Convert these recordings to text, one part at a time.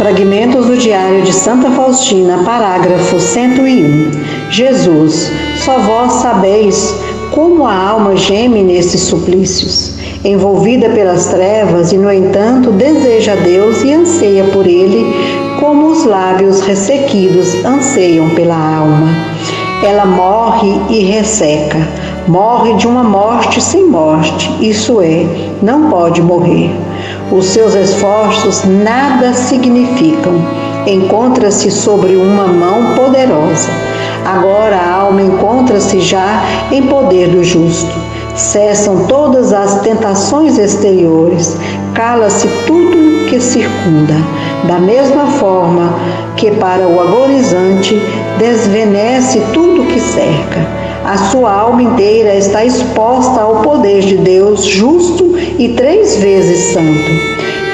Fragmentos do Diário de Santa Faustina, parágrafo 101. Jesus, só vós sabeis como a alma geme nesses suplícios, envolvida pelas trevas e, no entanto, deseja Deus e anseia por Ele, como os lábios ressequidos anseiam pela alma. Ela morre e resseca, morre de uma morte sem morte, isso é, não pode morrer. Os seus esforços nada significam, encontra-se sobre uma mão poderosa. Agora a alma encontra-se já em poder do justo. Cessam todas as tentações exteriores, cala-se tudo que circunda, da mesma forma que para o agonizante desvanece tudo que cerca. A sua alma inteira está exposta ao poder de Deus justo e 3 vezes santo,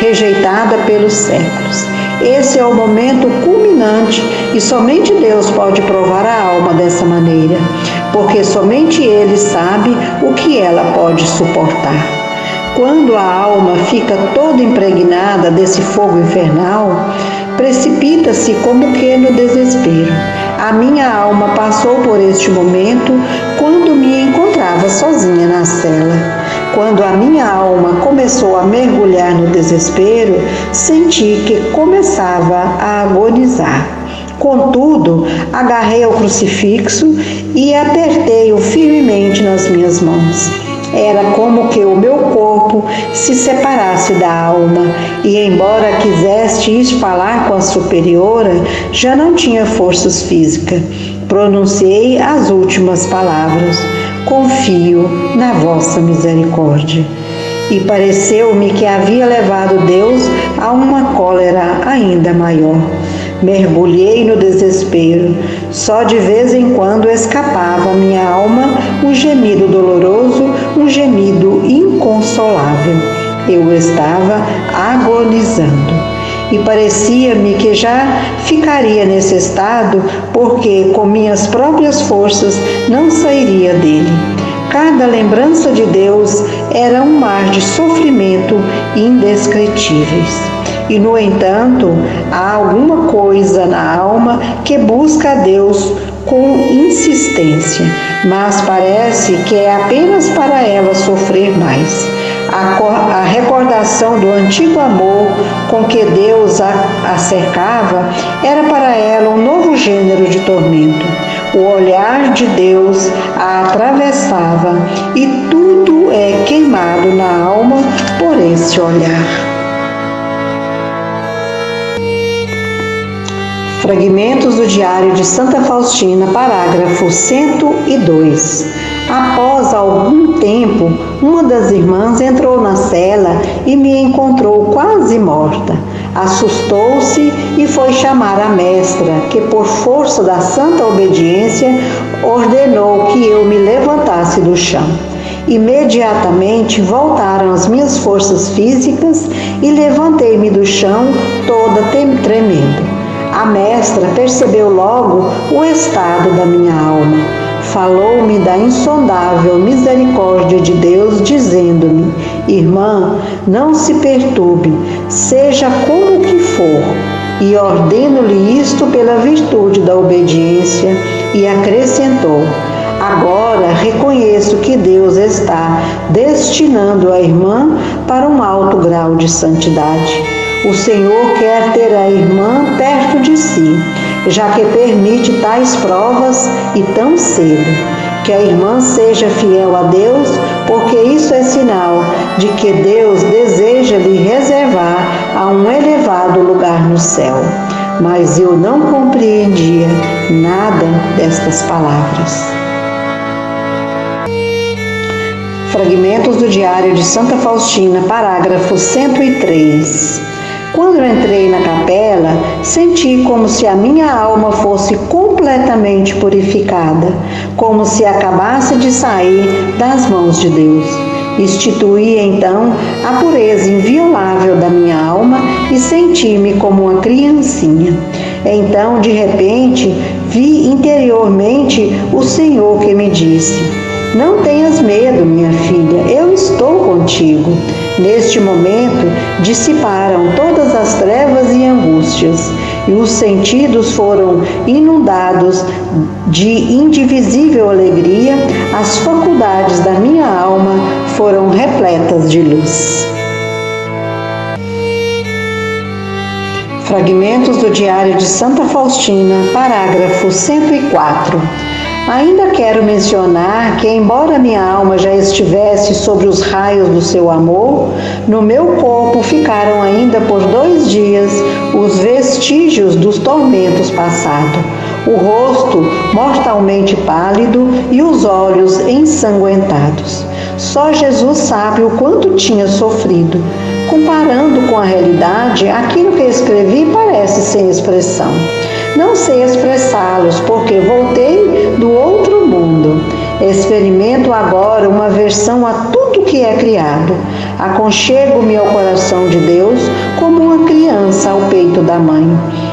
rejeitada pelos séculos. Esse é o momento culminante e somente Deus pode provar a alma dessa maneira, porque somente Ele sabe o que ela pode suportar. Quando a alma fica toda impregnada desse fogo infernal, precipita-se como que no desespero. A minha alma passou por este momento quando me encontrava sozinha na cela. Quando a minha alma começou a mergulhar no desespero, senti que começava a agonizar. Contudo, agarrei ao crucifixo e apertei-o firmemente nas minhas mãos. Era como que o meu corpo se separasse da alma e, embora quisesse falar com a superiora, já não tinha forças físicas. Pronunciei as últimas palavras: confio na vossa misericórdia. E pareceu-me que havia levado Deus a uma cólera ainda maior. Mergulhei no desespero. Só de vez em quando escapava à minha alma um gemido doloroso, um gemido inconsolável. Eu estava agonizando. E parecia-me que já ficaria nesse estado, porque com minhas próprias forças não sairia dele. Cada lembrança de Deus era um mar de sofrimento indescritíveis. E, no entanto, há alguma coisa na alma que busca a Deus com insistência, mas parece que é apenas para ela sofrer mais. A recordação do antigo amor com que Deus a cercava era para ela um novo gênero de tormento. O olhar de Deus a atravessava e tudo é queimado na alma por esse olhar. Fragmentos do Diário de Santa Faustina, parágrafo 102. Após algum tempo, uma das irmãs entrou na cela e me encontrou quase morta. Assustou-se e foi chamar a mestra, que por força da santa obediência ordenou que eu me levantasse do chão. Imediatamente voltaram as minhas forças físicas e levantei-me do chão toda tremendo. A mestra percebeu logo o estado da minha alma. Falou-me da insondável misericórdia de Deus, dizendo-me: irmã, não se perturbe, seja como que for. E ordeno-lhe isto pela virtude da obediência, e acrescentou: agora reconheço que Deus está destinando a irmã para um alto grau de santidade. O Senhor quer ter a irmã perto de si, já que permite tais provas e tão cedo. Que a irmã seja fiel a Deus, porque isso é sinal de que Deus deseja lhe reservar a um elevado lugar no céu. Mas eu não compreendia nada destas palavras. Fragmentos do Diário de Santa Faustina, parágrafo 103. Quando eu entrei na capela, senti como se a minha alma fosse completamente purificada, como se acabasse de sair das mãos de Deus. Instituí então a pureza inviolável da minha alma e senti-me como uma criancinha. Então, de repente, vi interiormente o Senhor que me disse: Não tenhas medo, minha filha, eu estou contigo. Neste momento, dissiparam todas as trevas e angústias, e os sentidos foram inundados de indivisível alegria, as faculdades da minha alma foram repletas de luz. Fragmentos do Diário de Santa Faustina, parágrafo 104. Ainda quero mencionar que, embora minha alma já estivesse sobre os raios do seu amor, no meu corpo ficaram ainda por 2 dias os vestígios dos tormentos passados, o rosto mortalmente pálido e os olhos ensanguentados. Só Jesus sabe o quanto tinha sofrido. Comparando com a realidade, aquilo que escrevi parece sem expressão. Não sei expressá-los, porque voltei do outro mundo. Experimento agora uma aversão a tudo que é criado. Aconchego-me ao coração de Deus como uma criança ao peito da mãe.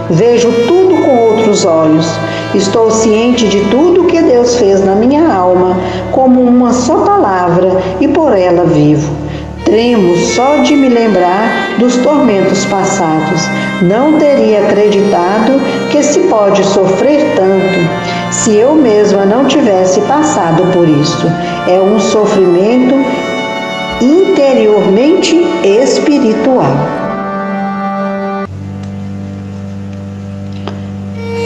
Vejo tudo com outros olhos. Estou ciente de tudo que Deus fez na minha alma, como uma só palavra, e por ela vivo. Tremo só de me lembrar dos tormentos passados. Não teria acreditado que se pode sofrer tanto, se eu mesma não tivesse passado por isso. É um sofrimento interiormente espiritual.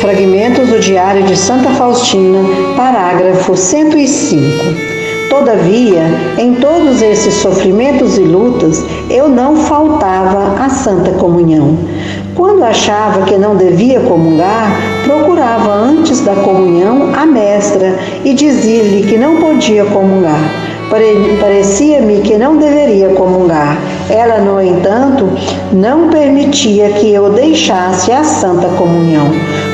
Fragmentos do Diário de Santa Faustina, parágrafo 105. Todavia, em todos esses sofrimentos e lutas, eu não faltava à Santa Comunhão. Quando achava que não devia comungar, procurava antes da comunhão a mestra e dizia-lhe que não podia comungar. Parecia-me que não deveria comungar. Ela, no entanto, não permitia que eu deixasse a Santa Comunhão.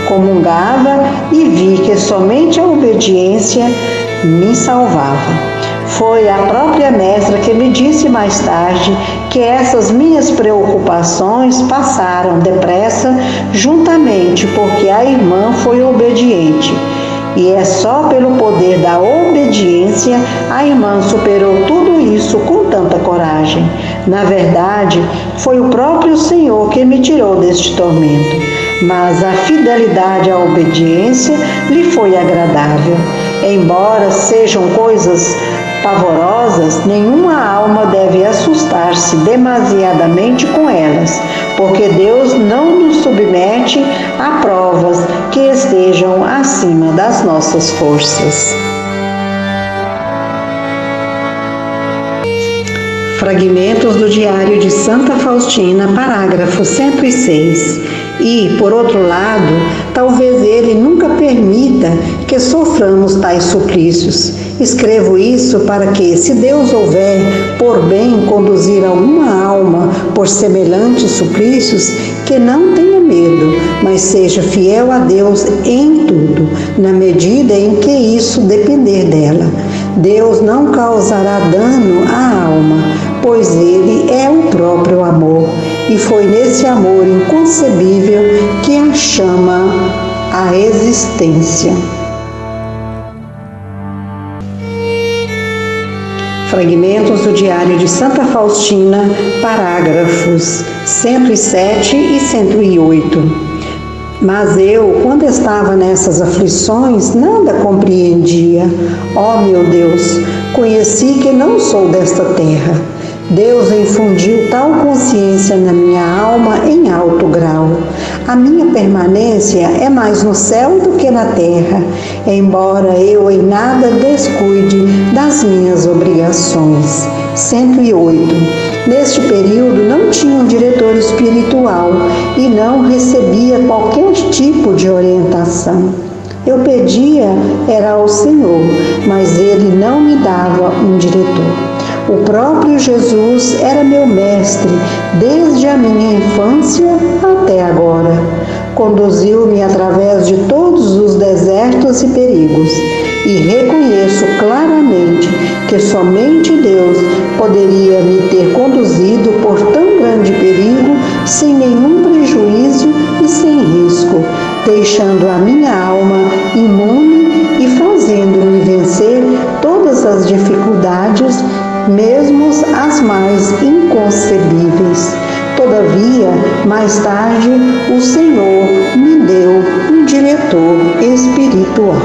Comungava e vi que somente a obediência me salvava. Foi a própria mestra que me disse mais tarde que essas minhas preocupações passaram depressa juntamente porque a irmã foi obediente. E é só pelo poder da obediência a irmã superou tudo isso com tanta coragem. Na verdade, foi o próprio Senhor que me tirou deste tormento, mas a fidelidade à obediência lhe foi agradável. Embora sejam coisas pavorosas, nenhuma alma deve assustar-se demasiadamente com elas, porque Deus não nos submete a provas que estejam acima das nossas forças. Fragmentos do Diário de Santa Faustina, parágrafo 106. E, por outro lado, talvez Ele nunca permita que soframos tais suplícios. Escrevo isso para que, se Deus houver por bem conduzir alguma alma por semelhantes suplícios, que não tenha medo, mas seja fiel a Deus em tudo, na medida em que isso depender dela. Deus não causará dano à alma, pois Ele é o próprio amor, e foi nesse amor inconcebível que a chama à existência. Fragmentos do Diário de Santa Faustina, parágrafos 107 e 108. Mas eu, quando estava nessas aflições, nada compreendia. Ó meu Deus, conheci que não sou desta terra. Deus infundiu tal consciência na minha alma em alto grau. A minha permanência é mais no céu do que na terra, embora eu em nada descuide das minhas obrigações. 108. Neste período não tinha um diretor espiritual e não recebia qualquer tipo de orientação. Eu pedia era ao Senhor, mas Ele não me dava um diretor. O próprio Jesus era meu mestre desde a minha infância até agora. Conduziu-me através de todos os desertos e perigos, e reconheço claramente que somente Deus poderia me ter conduzido por tão grande perigo sem nenhum prejuízo e sem risco, deixando a minha alma imune e fazendo-me vencer todas todas as dificuldades, mesmo as mais inconcebíveis. Todavia, mais tarde, o Senhor me deu um diretor espiritual.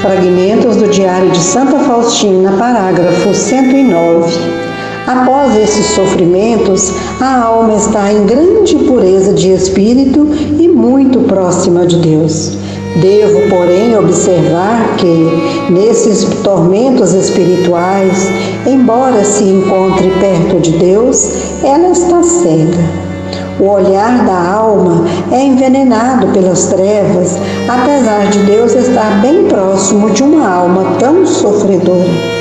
Fragmentos do Diário de Santa Faustina, parágrafo 109. Após esses sofrimentos, a alma está em grande pureza de espírito e muito próxima de Deus. Devo, porém, observar que, nesses tormentos espirituais, embora se encontre perto de Deus, ela está cega. O olhar da alma é envenenado pelas trevas, apesar de Deus estar bem próximo de uma alma tão sofredora.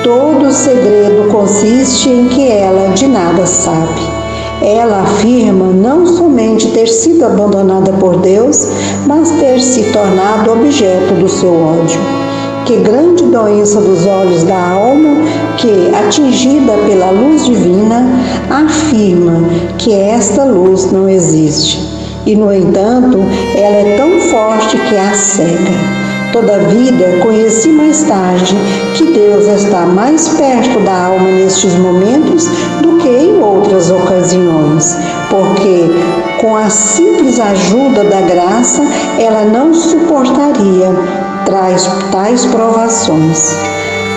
Todo o segredo consiste em que ela de nada sabe. Ela afirma não somente ter sido abandonada por Deus, mas ter se tornado objeto do seu ódio. Que grande doença dos olhos da alma que, atingida pela luz divina, afirma que esta luz não existe. E, no entanto, ela é tão forte que a cega. Todavia, conheci mais tarde que Deus está mais perto da alma nestes momentos do que em outras ocasiões, porque, com a simples ajuda da graça, ela não suportaria tais provações.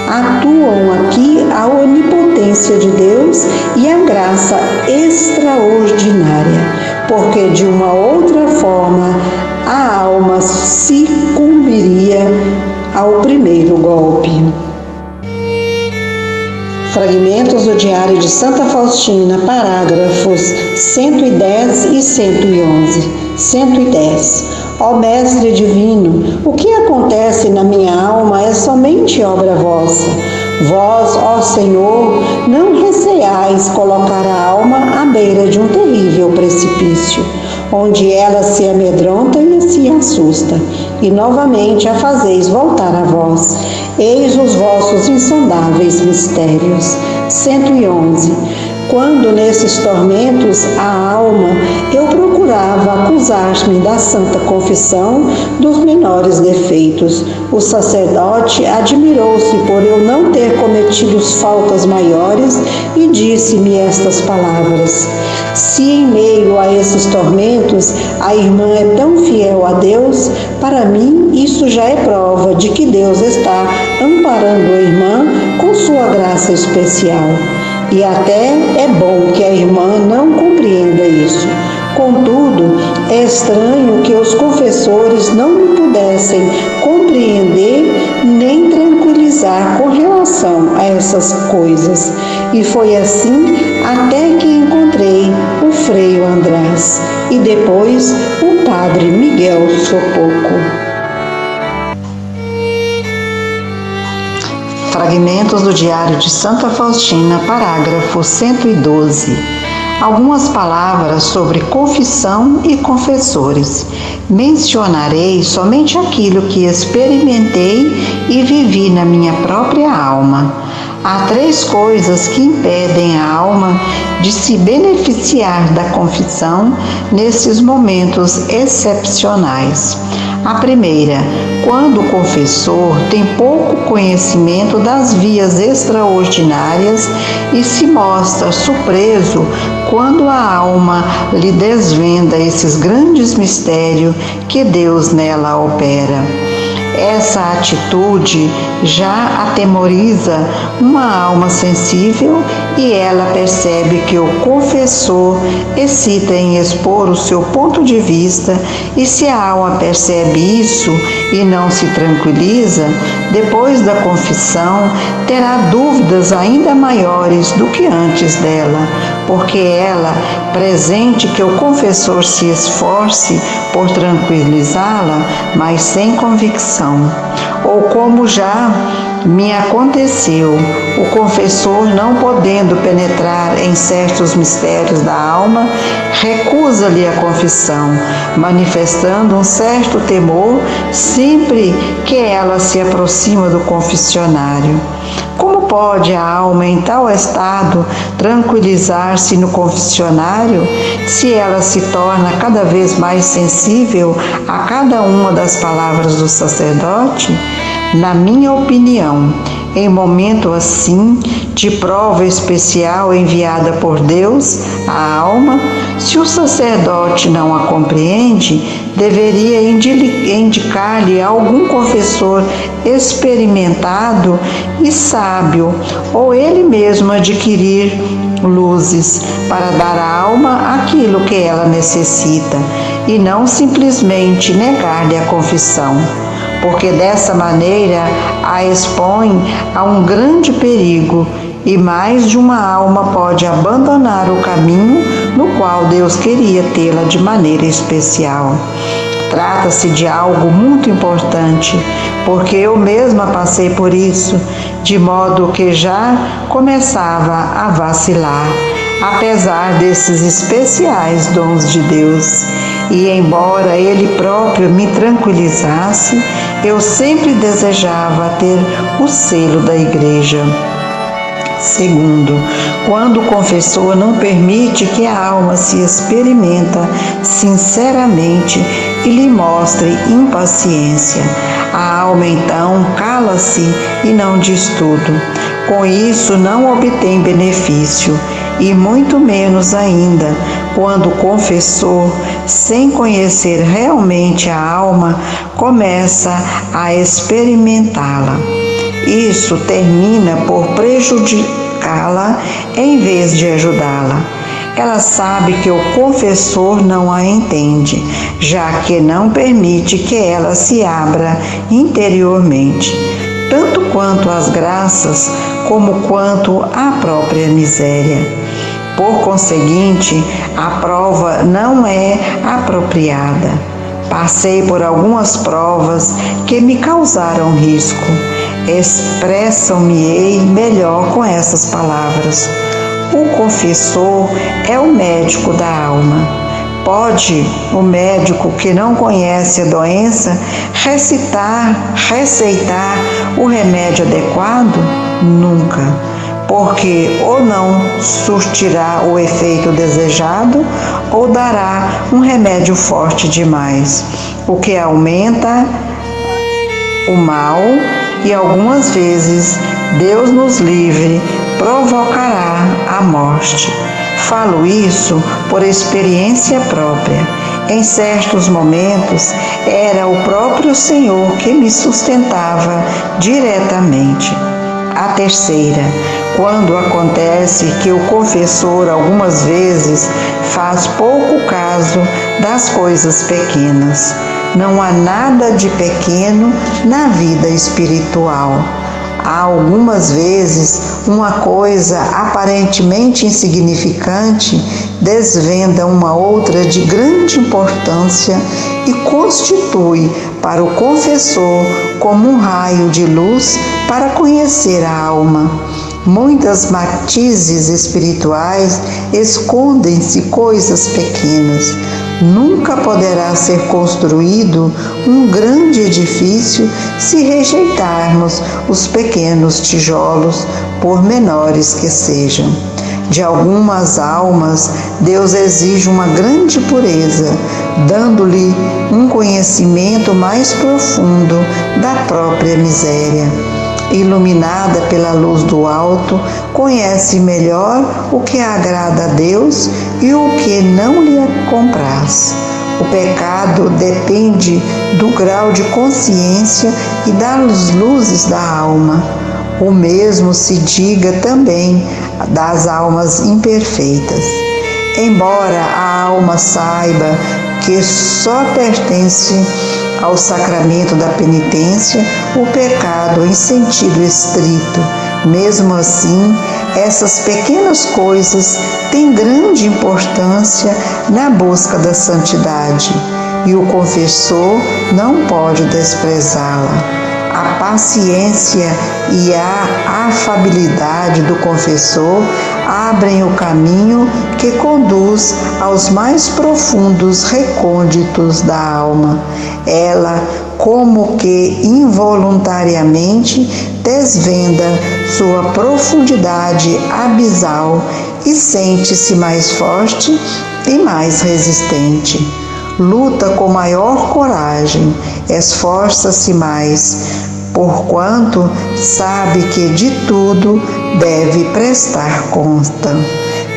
Atuam aqui a onipotência de Deus e a graça extraordinária, porque de uma outra forma a alma sucumbiria ao primeiro golpe. Fragmentos do Diário de Santa Faustina, parágrafos 110 e 111. 110. Ó Mestre Divino, o que acontece na minha alma é somente obra vossa. Vós, ó Senhor, não receiais colocar a alma à beira de um terrível precipício, onde ela se amedronta e se assusta, e novamente a fazeis voltar a vós. Eis os vossos insondáveis mistérios. 111. Quando nesses tormentos a alma, eu procurava acusar-me da Santa Confissão dos menores defeitos. O sacerdote admirou-se por eu não ter cometido faltas maiores e disse-me estas palavras: se em meio a esses tormentos a irmã é tão fiel a Deus, para mim isso já é prova de que Deus está amparando a irmã com sua graça especial. E até é bom que a irmã não compreenda isso. Contudo, é estranho que os confessores não me pudessem compreender nem tranquilizar com relação a essas coisas. E foi assim até que encontrei o Frei András e depois o Padre Miguel Sopoco. Fragmentos do Diário de Santa Faustina, parágrafo 112. Algumas palavras sobre confissão e confessores. Mencionarei somente aquilo que experimentei e vivi na minha própria alma. Há 3 coisas que impedem a alma de se beneficiar da confissão nesses momentos excepcionais. A primeira, quando o confessor tem pouco conhecimento das vias extraordinárias e se mostra surpreso quando a alma lhe desvenda esses grandes mistérios que Deus nela opera. Essa atitude já atemoriza uma alma sensível e ela percebe que o confessor excita em expor o seu ponto de vista, e se a alma percebe isso e não se tranquiliza, depois da confissão terá dúvidas ainda maiores do que antes dela, porque ela presente que o confessor se esforce por tranquilizá-la, mas sem convicção. Ou como já me aconteceu, o confessor, não podendo penetrar em certos mistérios da alma, recusa-lhe a confissão, manifestando um certo temor sempre que ela se aproxima do confessionário. Como pode a alma em tal estado tranquilizar-se no confessionário, se ela se torna cada vez mais sensível a cada uma das palavras do sacerdote? Na minha opinião, em momento assim, de prova especial enviada por Deus à alma, se o sacerdote não a compreende, deveria indicar-lhe algum confessor experimentado e sábio, ou ele mesmo adquirir luzes para dar à alma aquilo que ela necessita, e não simplesmente negar-lhe a confissão, porque dessa maneira a expõe a um grande perigo, e mais de uma alma pode abandonar o caminho no qual Deus queria tê-la de maneira especial. Trata-se de algo muito importante, porque eu mesma passei por isso, de modo que já começava a vacilar, apesar desses especiais dons de Deus. E embora Ele próprio me tranquilizasse, eu sempre desejava ter o selo da Igreja. Segundo, quando o confessor não permite que a alma se experimenta sinceramente e lhe mostre impaciência, a alma então cala-se e não diz tudo. Com isso não obtém benefício, e muito menos ainda quando o confessor, sem conhecer realmente a alma, começa a experimentá-la. Isso termina por prejudicá-la em vez de ajudá-la. Ela sabe que o confessor não a entende, já que não permite que ela se abra interiormente, tanto quanto às graças, como quanto à própria miséria. Por conseguinte, a prova não é apropriada. Passei por algumas provas que me causaram risco. Expressam-me-ei melhor com essas palavras. O confessor é o médico da alma. Pode o médico que não conhece a doença receitar o remédio adequado? Nunca, porque ou não surtirá o efeito desejado ou dará um remédio forte demais, o que aumenta o mal e algumas vezes, Deus nos livre, provocará a morte. Falo isso por experiência própria. Em certos momentos, era o próprio Senhor que me sustentava diretamente. A terceira, quando acontece que o confessor algumas vezes faz pouco caso das coisas pequenas. Não há nada de pequeno na vida espiritual. Há algumas vezes uma coisa aparentemente insignificante desvenda uma outra de grande importância e constitui para o confessor como um raio de luz para conhecer a alma. Muitas matizes espirituais escondem-se coisas pequenas. Nunca poderá ser construído um grande edifício se rejeitarmos os pequenos tijolos, por menores que sejam. De algumas almas, Deus exige uma grande pureza, dando-lhe um conhecimento mais profundo da própria miséria. Iluminada pela luz do alto, conhece melhor o que agrada a Deus e o que não lhe compraz. O pecado depende do grau de consciência e das luzes da alma. O mesmo se diga também das almas imperfeitas. Embora a alma saiba que só pertence ao sacramento da penitência o pecado em sentido estrito, mesmo assim, essas pequenas coisas têm grande importância na busca da santidade, e o confessor não pode desprezá-la. A paciência e a afabilidade do confessor abrem o caminho que conduz aos mais profundos recônditos da alma. Ela como que involuntariamente desvenda sua profundidade abissal e sente-se mais forte e mais resistente. Luta com maior coragem, esforça-se mais, porquanto sabe que de tudo deve prestar conta.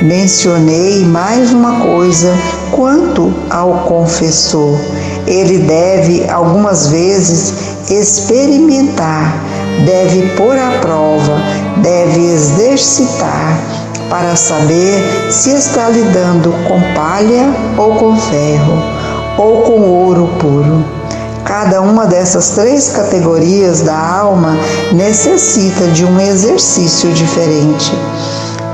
Mencionei mais uma coisa quanto ao confessor. Ele deve algumas vezes experimentar, deve pôr à prova, deve exercitar para saber se está lidando com palha ou com ferro, ou com ouro puro. Cada uma dessas três categorias da alma necessita de um exercício diferente.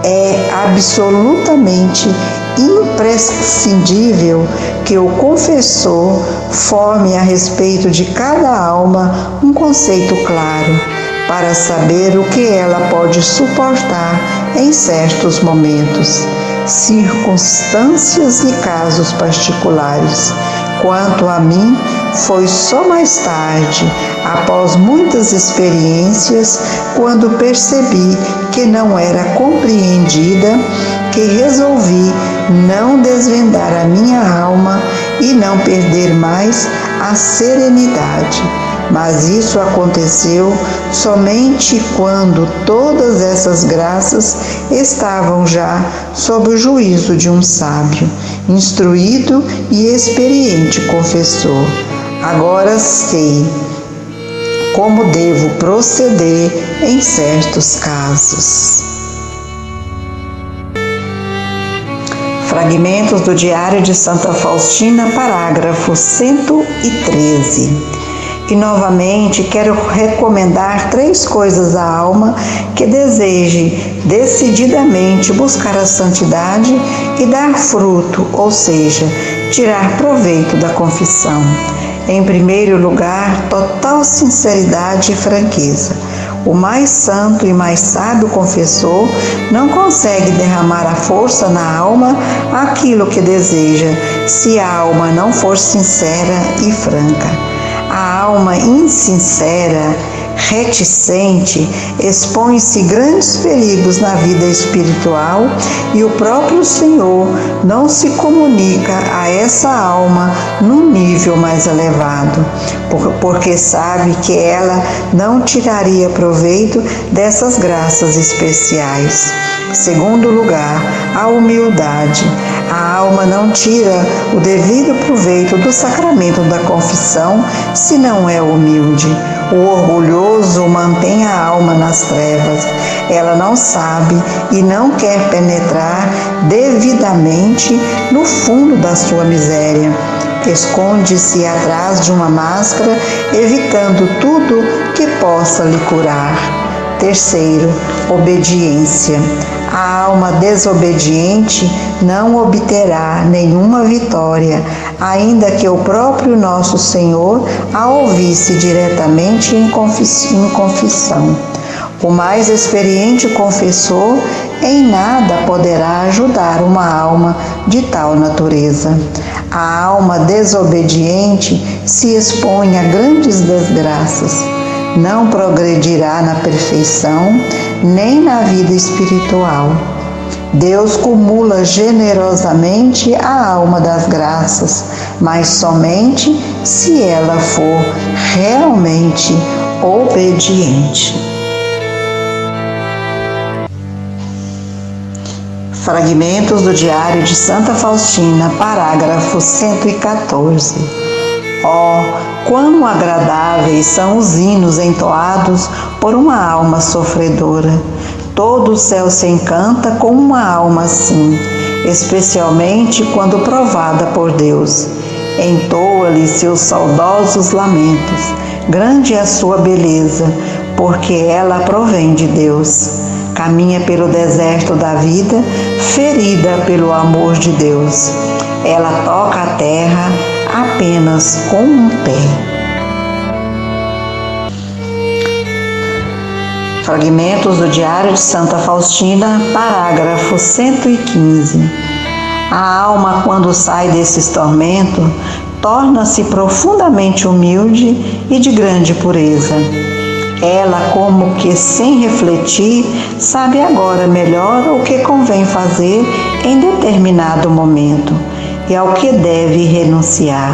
É absolutamente imprescindível que o confessor forme a respeito de cada alma um conceito claro, para saber o que ela pode suportar em certos momentos, circunstâncias e casos particulares. Quanto a mim, foi só mais tarde, após muitas experiências, quando percebi que não era compreendida, que resolvi não desvendar a minha alma e não perder mais a serenidade. Mas isso aconteceu somente quando todas essas graças estavam já sob o juízo de um sábio, instruído e experiente confessor. Agora sei como devo proceder em certos casos. Fragmentos do Diário de Santa Faustina, parágrafo 113. E novamente quero recomendar 3 coisas à alma que deseje decididamente buscar a santidade e dar fruto, ou seja, tirar proveito da confissão. Em primeiro lugar, total sinceridade e franqueza. O mais santo e mais sábio confessor não consegue derramar a força na alma aquilo que deseja, se a alma não for sincera e franca. A alma insincera, reticente, expõe-se grandes perigos na vida espiritual e o próprio Senhor não se comunica a essa alma num nível mais elevado, porque sabe que ela não tiraria proveito dessas graças especiais. Segundo lugar, a humildade. A alma não tira o devido proveito do sacramento da confissão se não é humilde. O orgulhoso mantém a alma nas trevas. Ela não sabe e não quer penetrar devidamente no fundo da sua miséria. Esconde-se atrás de uma máscara, evitando tudo que possa lhe curar. Terceiro, obediência. A alma desobediente não obterá nenhuma vitória, ainda que o próprio nosso Senhor a ouvisse diretamente em confissão. O mais experiente confessor em nada poderá ajudar uma alma de tal natureza. A alma desobediente se expõe a grandes desgraças. Não progredirá na perfeição, nem na vida espiritual. Deus cumula generosamente a alma das graças, mas somente se ela for realmente obediente. Fragmentos do Diário de Santa Faustina, parágrafo 114. Quão agradáveis são os hinos entoados por uma alma sofredora! Todo o céu se encanta com uma alma assim, especialmente quando provada por Deus. Entoa-lhe seus saudosos lamentos. Grande é a sua beleza, porque ela provém de Deus. Caminha pelo deserto da vida, ferida pelo amor de Deus. Ela toca a terra apenas com um pé. Fragmentos do Diário de Santa Faustina, parágrafo 115. A alma, quando sai desses tormentos, torna-se profundamente humilde e de grande pureza. Ela, como que sem refletir, sabe agora melhor o que convém fazer em determinado momento e ao que deve renunciar.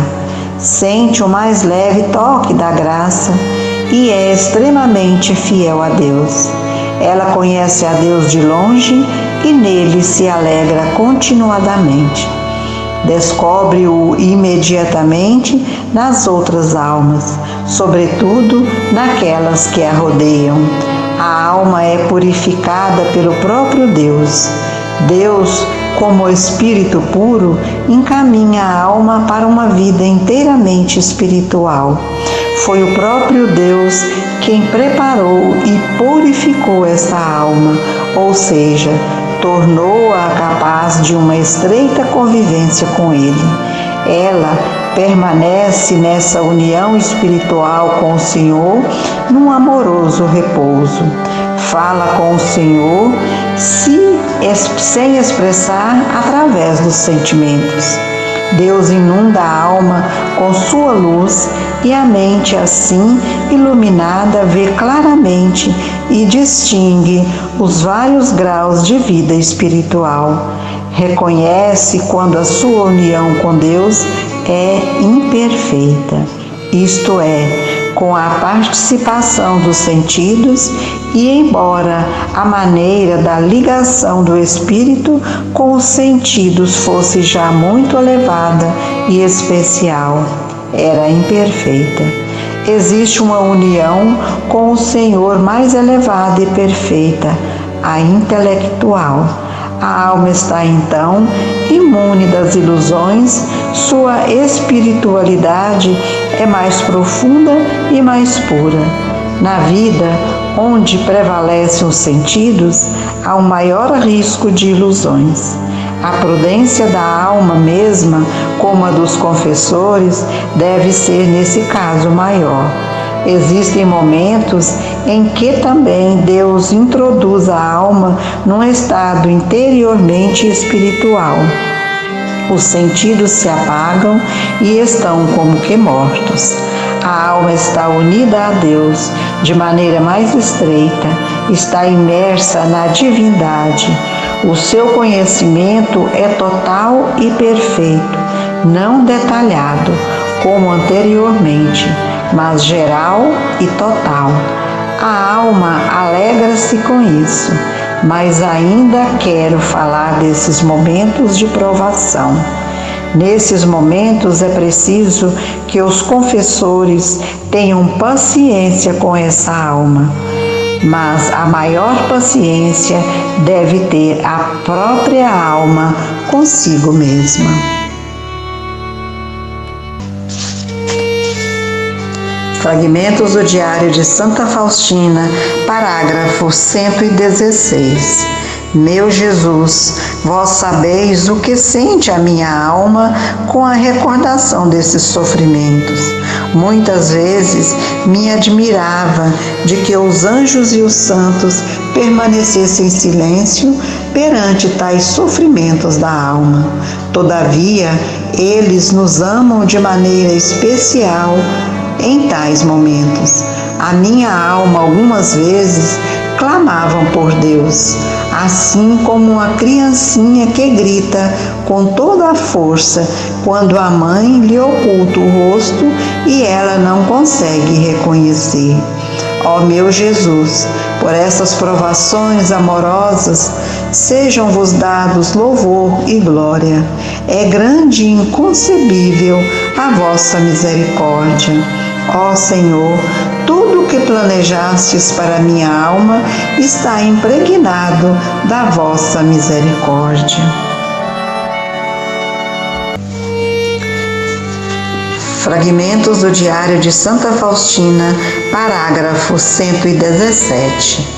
Sente o mais leve toque da graça e é extremamente fiel a Deus. Ela conhece a Deus de longe e nele se alegra continuadamente. Descobre-o imediatamente nas outras almas, sobretudo naquelas que a rodeiam. A alma é purificada pelo próprio Deus. Deus, como Espírito puro, encaminha a alma para uma vida inteiramente espiritual. Foi o próprio Deus quem preparou e purificou esta alma, ou seja, tornou-a capaz de uma estreita convivência com Ele. Ela permanece nessa união espiritual com o Senhor num amoroso repouso. Fala com o Senhor sem expressar através dos sentimentos. Deus inunda a alma com sua luz e a mente assim iluminada vê claramente e distingue os vários graus de vida espiritual. Reconhece quando a sua união com Deus é imperfeita, isto é, com a participação dos sentidos e embora a maneira da ligação do espírito com os sentidos fosse já muito elevada e especial, era imperfeita. Existe uma união com o Senhor mais elevada e perfeita, a intelectual. A alma está então imune das ilusões, sua espiritualidade é mais profunda e mais pura. Na vida, onde prevalecem os sentidos, há um maior risco de ilusões. A prudência da alma mesma, como a dos confessores, deve ser nesse caso maior. Existem momentos em que também Deus introduz a alma num estado interiormente espiritual. Os sentidos se apagam e estão como que mortos. A alma está unida a Deus de maneira mais estreita, está imersa na divindade. O seu conhecimento é total e perfeito, não detalhado, como anteriormente, mas geral e total. A alma alegra-se com isso, mas ainda quero falar desses momentos de provação. Nesses momentos é preciso que os confessores tenham paciência com essa alma, mas a maior paciência deve ter a própria alma consigo mesma. Fragmentos do Diário de Santa Faustina, parágrafo 116. Meu Jesus, vós sabeis o que sente a minha alma com a recordação desses sofrimentos. Muitas vezes me admirava de que os anjos e os santos permanecessem em silêncio perante tais sofrimentos da alma. Todavia, eles nos amam de maneira especial em tais momentos. A minha alma algumas vezes clamavam por Deus, assim como uma criancinha que grita com toda a força quando a mãe lhe oculta o rosto e ela não consegue reconhecer. Ó meu Jesus, por essas provações amorosas, sejam-vos dados louvor e glória. É grande e inconcebível a vossa misericórdia. Ó Senhor, tudo o que planejastes para minha alma está impregnado da vossa misericórdia. Fragmentos do Diário de Santa Faustina, parágrafo 117.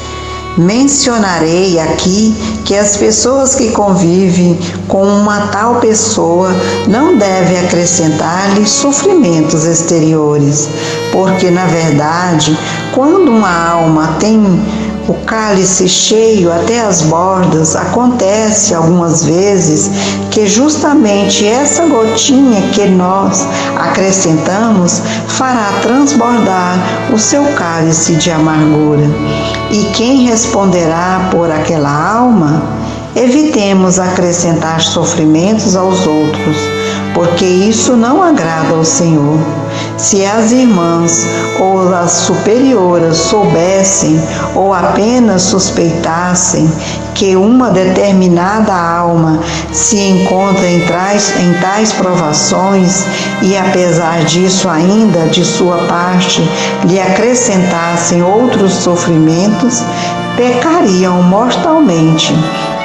Mencionarei aqui que as pessoas que convivem com uma tal pessoa não devem acrescentar-lhe sofrimentos exteriores, porque, na verdade, quando uma alma tem o cálice cheio até as bordas, acontece algumas vezes que justamente essa gotinha que nós acrescentamos fará transbordar o seu cálice de amargura. E quem responderá por aquela alma? Evitemos acrescentar sofrimentos aos outros, porque isso não agrada ao Senhor. Se as irmãs ou as superioras soubessem ou apenas suspeitassem que uma determinada alma se encontra em tais provações e, apesar disso ainda, de sua parte, lhe acrescentassem outros sofrimentos, pecariam mortalmente,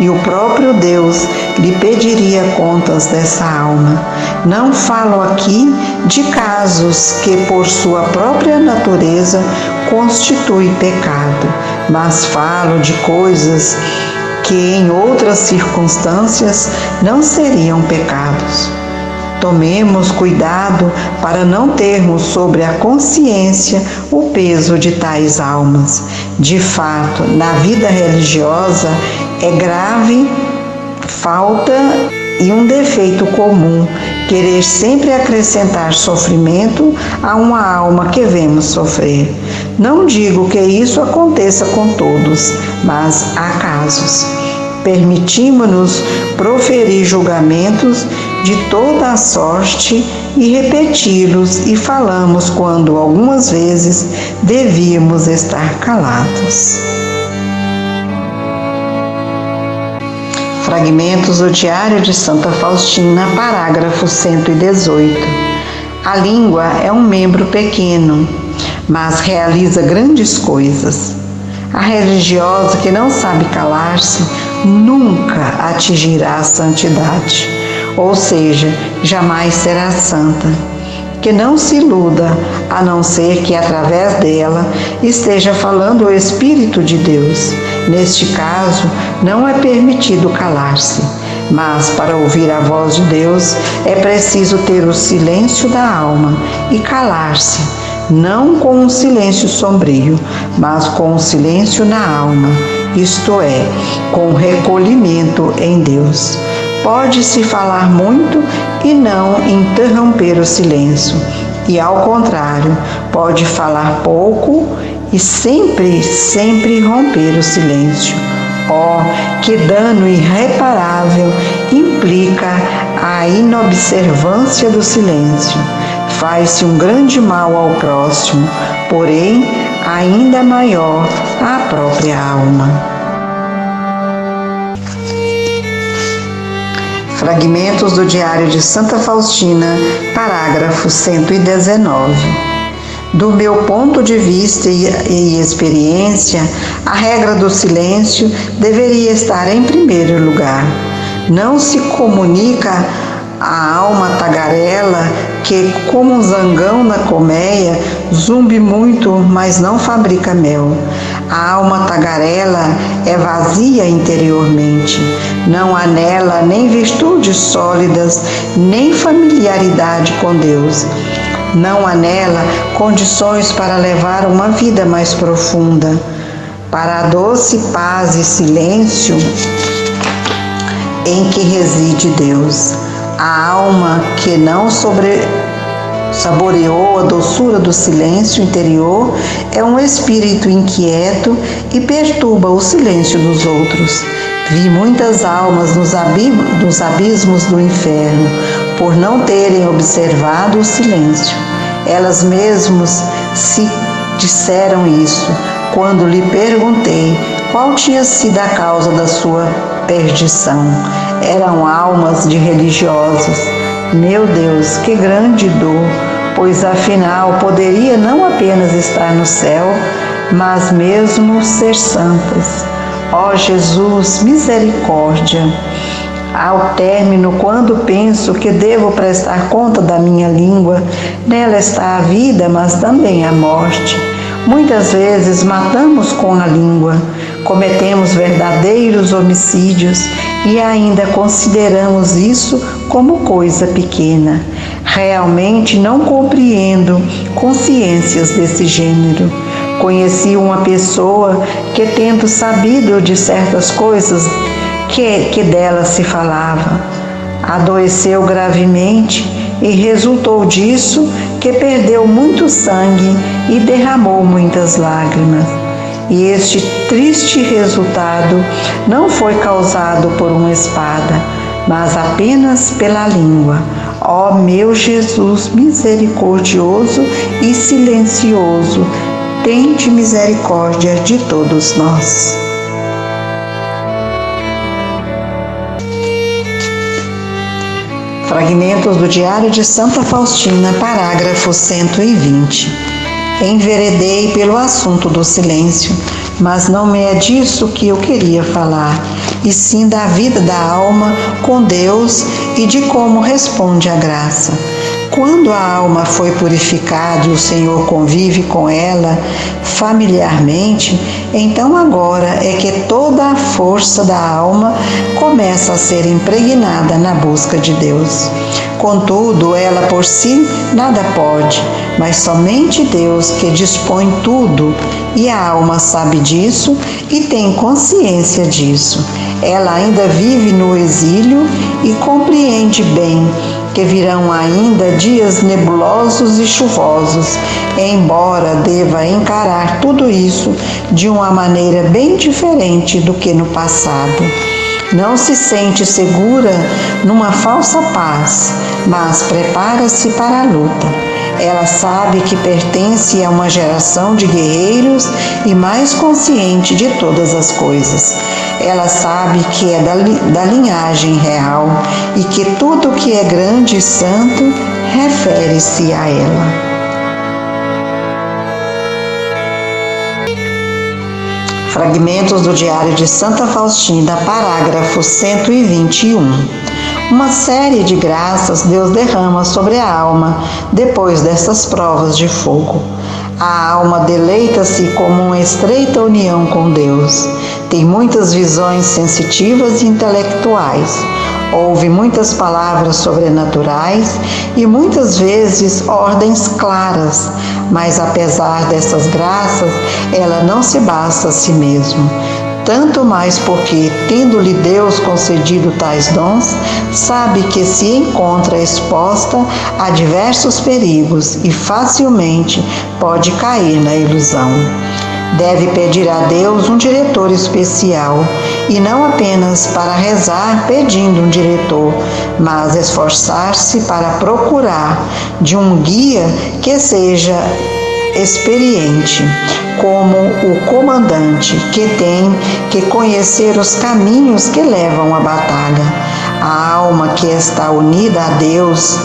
e o próprio Deus lhe pediria contas dessa alma. Não falo aqui de casos que, por sua própria natureza, constituem pecado, mas falo de coisas que, em outras circunstâncias, não seriam pecados. Tomemos cuidado para não termos sobre a consciência o peso de tais almas. De fato, na vida religiosa é grave falta e um defeito comum querer sempre acrescentar sofrimento a uma alma que vemos sofrer. Não digo que isso aconteça com todos, mas há casos. Permitimos-nos proferir julgamentos de toda a sorte e repeti-los, e falamos quando algumas vezes devíamos estar calados. Fragmentos do Diário de Santa Faustina, parágrafo 118. A língua é um membro pequeno, mas realiza grandes coisas. A religiosa que não sabe calar-se nunca atingirá a santidade, ou seja, jamais será santa. Que não se iluda, a não ser que através dela esteja falando o Espírito de Deus. Neste caso, não é permitido calar-se, mas para ouvir a voz de Deus é preciso ter o silêncio da alma e calar-se, não com um silêncio sombrio, mas com um silêncio na alma, isto é, com recolhimento em Deus. Pode-se falar muito e não interromper o silêncio, e ao contrário, pode falar pouco e sempre romper o silêncio. Oh, que dano irreparável implica a inobservância do silêncio! Faz-se um grande mal ao próximo, porém, ainda maior à própria alma. Fragmentos do Diário de Santa Faustina, parágrafo 119. Do meu ponto de vista e experiência, a regra do silêncio deveria estar em primeiro lugar. Não se comunica a alma tagarela que, como um zangão da colmeia, zumbe muito, mas não fabrica mel. A alma tagarela é vazia interiormente. Não há nela nem virtudes sólidas, nem familiaridade com Deus. Não há nela condições para levar uma vida mais profunda, para a doce paz e silêncio em que reside Deus. A alma que não saboreou a doçura do silêncio interior é um espírito inquieto e perturba o silêncio dos outros. Vi muitas almas nos abismos do inferno por não terem observado o silêncio. Elas mesmas se disseram isso quando lhe perguntei qual tinha sido a causa da sua perdição. Eram almas de religiosos. Meu Deus, que grande dor, pois afinal poderia não apenas estar no céu, mas mesmo ser santas. Ó Jesus, misericórdia! Ao término, quando penso que devo prestar conta da minha língua, nela está a vida, mas também a morte. Muitas vezes matamos com a língua, cometemos verdadeiros homicídios e ainda consideramos isso como coisa pequena. Realmente não compreendo consciências desse gênero. Conheci uma pessoa que, tendo sabido de certas coisas que dela se falava, adoeceu gravemente e resultou disso que perdeu muito sangue e derramou muitas lágrimas. E este triste resultado não foi causado por uma espada, mas apenas pela língua. Ó meu Jesus misericordioso e silencioso, tende misericórdia de todos nós. Fragmentos do Diário de Santa Faustina, parágrafo 120. Enveredei pelo assunto do silêncio, mas não me é disso que eu queria falar, e sim da vida da alma com Deus e de como responde à graça. Quando a alma foi purificada e o Senhor convive com ela familiarmente, então agora é que toda a força da alma começa a ser impregnada na busca de Deus. Contudo, ela por si nada pode, mas somente Deus que dispõe tudo, e a alma sabe disso e tem consciência disso. Ela ainda vive no exílio e compreende bem que virão ainda dias nebulosos e chuvosos, embora deva encarar tudo isso de uma maneira bem diferente do que no passado. Não se sente segura numa falsa paz, mas prepara-se para a luta. Ela sabe que pertence a uma geração de guerreiros e mais consciente de todas as coisas. Ela sabe que é da linhagem real e que tudo que é grande e santo refere-se a ela. Fragmentos do Diário de Santa Faustina, parágrafo 121. Uma série de graças Deus derrama sobre a alma depois dessas provas de fogo. A alma deleita-se como uma estreita união com Deus. Tem muitas visões sensitivas e intelectuais. Ouve muitas palavras sobrenaturais e muitas vezes ordens claras, mas apesar dessas graças, ela não se basta a si mesma. Tanto mais porque, tendo-lhe Deus concedido tais dons, sabe que se encontra exposta a diversos perigos e facilmente pode cair na ilusão. Deve pedir a Deus um diretor especial, e não apenas para rezar pedindo um diretor, mas esforçar-se para procurar de um guia que seja experiente, como o comandante, que tem que conhecer os caminhos que levam à batalha. A alma que está unida a Deus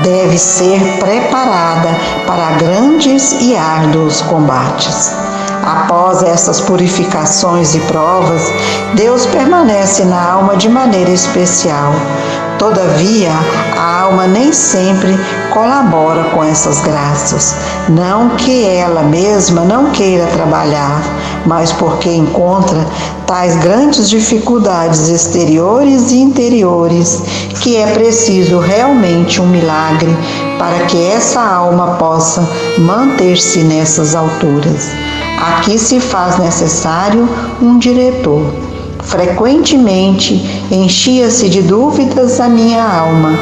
deve ser preparada para grandes e árduos combates. Após essas purificações e provas, Deus permanece na alma de maneira especial. Todavia, a alma nem sempre colabora com essas graças. Não que ela mesma não queira trabalhar, mas porque encontra tais grandes dificuldades exteriores e interiores que é preciso realmente um milagre para que essa alma possa manter-se nessas alturas. Aqui se faz necessário um diretor. Frequentemente enchia-se de dúvidas a minha alma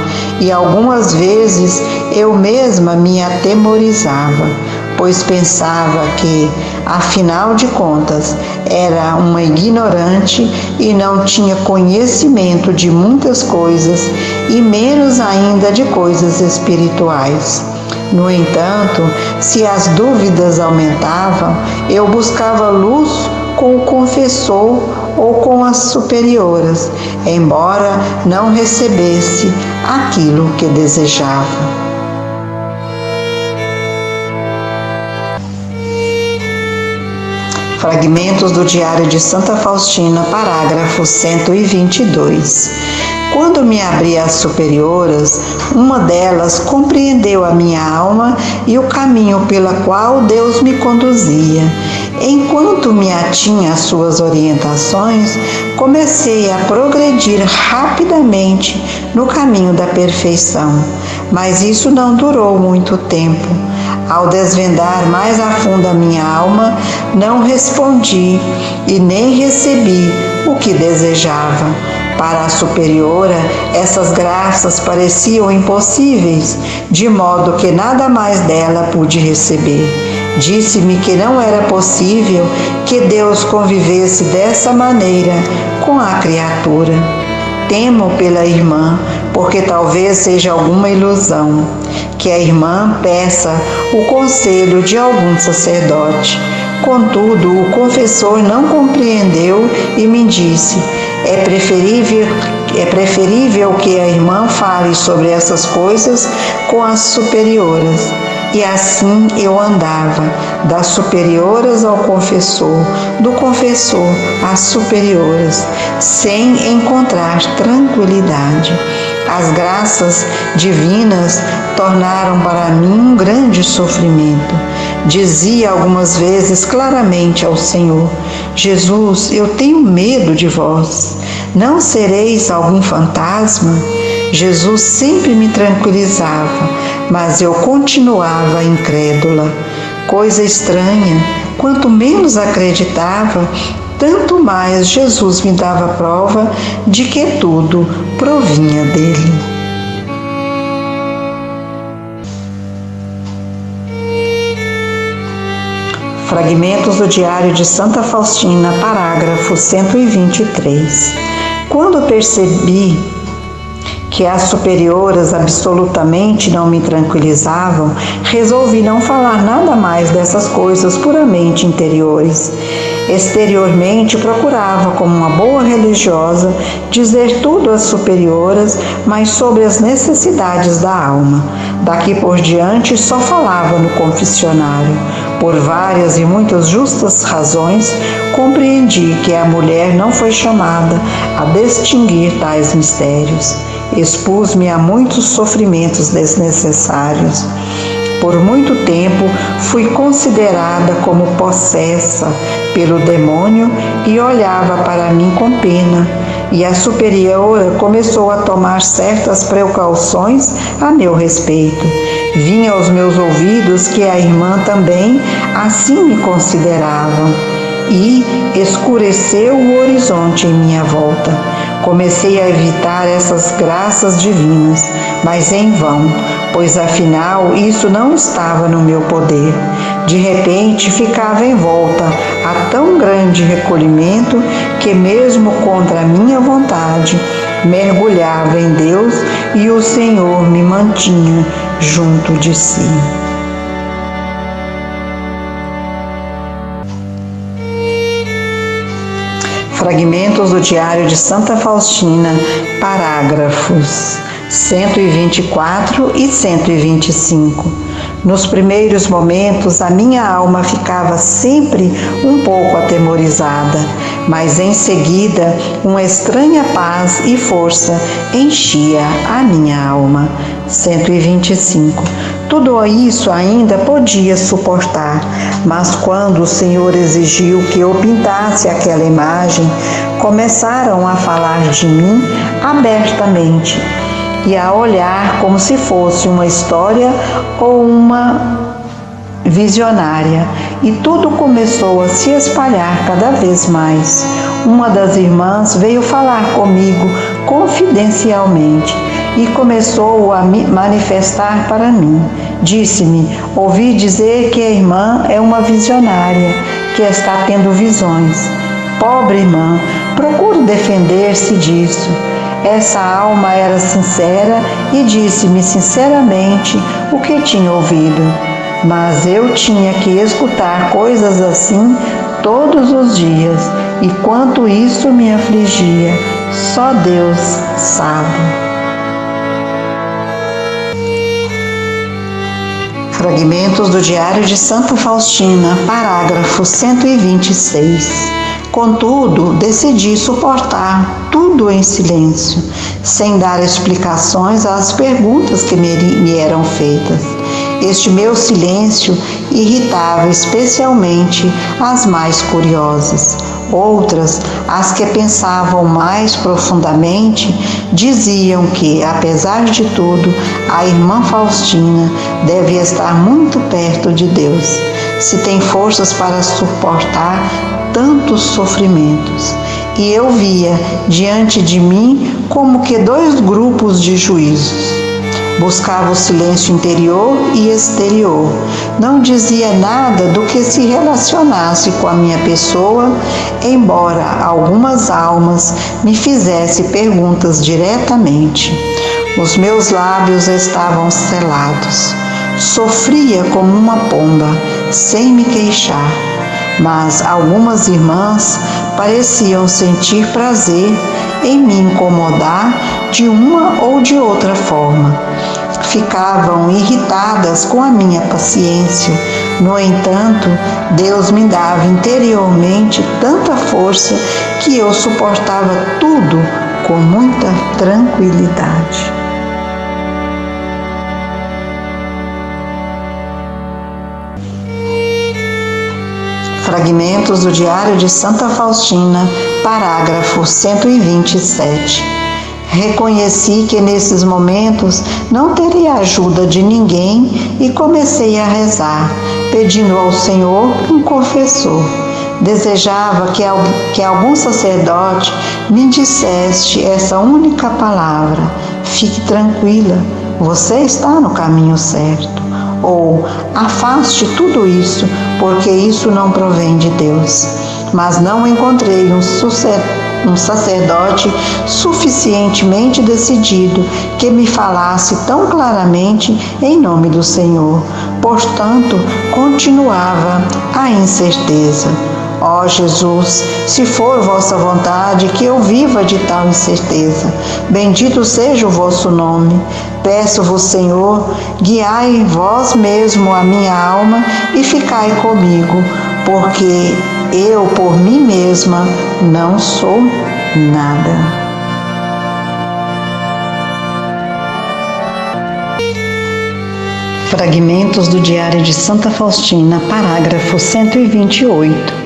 e algumas vezes eu mesma me atemorizava, pois pensava que, afinal de contas, era uma ignorante e não tinha conhecimento de muitas coisas e menos ainda de coisas espirituais. No entanto, se as dúvidas aumentavam, eu buscava luz com o confessor ou com as superioras, embora não recebesse aquilo que desejava. Fragmentos do Diário de Santa Faustina, parágrafo 122. Quando me abri às superioras, uma delas compreendeu a minha alma e o caminho pela qual Deus me conduzia. Enquanto me atinha às suas orientações, comecei a progredir rapidamente no caminho da perfeição, mas isso não durou muito tempo. Ao desvendar mais a fundo a minha alma, não respondi e nem recebi o que desejava. Para a superiora, essas graças pareciam impossíveis, de modo que nada mais dela pude receber. Disse-me que não era possível que Deus convivesse dessa maneira com a criatura. Temo pela irmã, porque talvez seja alguma ilusão. Que a irmã peça o conselho de algum sacerdote. Contudo, o confessor não compreendeu e me disse: é preferível que a irmã fale sobre essas coisas com as superioras. E assim eu andava, das superioras ao confessor, do confessor às superioras, sem encontrar tranquilidade. As graças divinas tornaram para mim um grande sofrimento. Dizia algumas vezes claramente ao Senhor: Jesus, eu tenho medo de vós. Não sereis algum fantasma? Jesus sempre me tranquilizava, mas eu continuava incrédula. Coisa estranha, quanto menos acreditava, tanto mais Jesus me dava prova de que tudo provinha dele. Fragmentos do Diário de Santa Faustina, parágrafo 123. Quando percebi que as superioras absolutamente não me tranquilizavam, resolvi não falar nada mais dessas coisas puramente interiores. Exteriormente procurava, como uma boa religiosa, dizer tudo às superioras, mas sobre as necessidades da alma. Daqui por diante só falava no confessionário. Por várias e muitas justas razões, compreendi que a mulher não foi chamada a distinguir tais mistérios. Expus-me a muitos sofrimentos desnecessários. Por muito tempo fui considerada como possessa pelo demônio e olhava para mim com pena. E a superiora começou a tomar certas precauções a meu respeito. Vinha aos meus ouvidos que a irmã também assim me considerava. E escureceu o horizonte em minha volta. Comecei a evitar essas graças divinas, mas em vão, pois afinal isso não estava no meu poder. De repente ficava envolta a tão grande recolhimento que, mesmo contra a minha vontade, mergulhava em Deus e o Senhor me mantinha junto de si. Fragmentos do Diário de Santa Faustina, parágrafos 124 e 125. Nos primeiros momentos, a minha alma ficava sempre um pouco atemorizada, mas em seguida, uma estranha paz e força enchia a minha alma. 125. Tudo isso ainda podia suportar, mas quando o Senhor exigiu que eu pintasse aquela imagem, começaram a falar de mim abertamente e a olhar como se fosse uma história ou uma visionária, e tudo começou a se espalhar cada vez mais. Uma das irmãs veio falar comigo confidencialmente e começou a me manifestar para mim. Disse-me: ouvi dizer que a irmã é uma visionária, que está tendo visões. Pobre irmã, procure defender-se disso. Essa alma era sincera e disse-me sinceramente o que tinha ouvido. Mas eu tinha que escutar coisas assim todos os dias, e quanto isso me afligia, só Deus sabe. Fragmentos do Diário de Santa Faustina, parágrafo 126. Contudo, decidi suportar tudo em silêncio, sem dar explicações às perguntas que me eram feitas. Este meu silêncio irritava especialmente as mais curiosas. Outras, as que pensavam mais profundamente, diziam que, apesar de tudo, a irmã Faustina deve estar muito perto de Deus, se tem forças para suportar tantos sofrimentos. E eu via diante de mim como que dois grupos de juízos. Buscava o silêncio interior e exterior. Não dizia nada do que se relacionasse com a minha pessoa, embora algumas almas me fizessem perguntas diretamente. Os meus lábios estavam selados. Sofria como uma pomba, sem me queixar. Mas algumas irmãs pareciam sentir prazer em me incomodar de uma ou de outra forma. Ficavam irritadas com a minha paciência. No entanto, Deus me dava interiormente tanta força que eu suportava tudo com muita tranquilidade. Fragmentos do Diário de Santa Faustina, parágrafo 127. Reconheci que nesses momentos não teria ajuda de ninguém e comecei a rezar, pedindo ao Senhor um confessor. Desejava que algum sacerdote me dissesse essa única palavra: fique tranquila, você está no caminho certo. Ou afaste tudo isso, porque isso não provém de Deus. Mas não encontrei um sacerdote suficientemente decidido que me falasse tão claramente em nome do Senhor. Portanto, continuava a incerteza. Ó Jesus, se for vossa vontade que eu viva de tal incerteza, bendito seja o vosso nome. Peço-vos, Senhor, guiai vós mesmo a minha alma e ficai comigo, porque eu por mim mesma não sou nada. Fragmentos do Diário de Santa Faustina, parágrafo 128.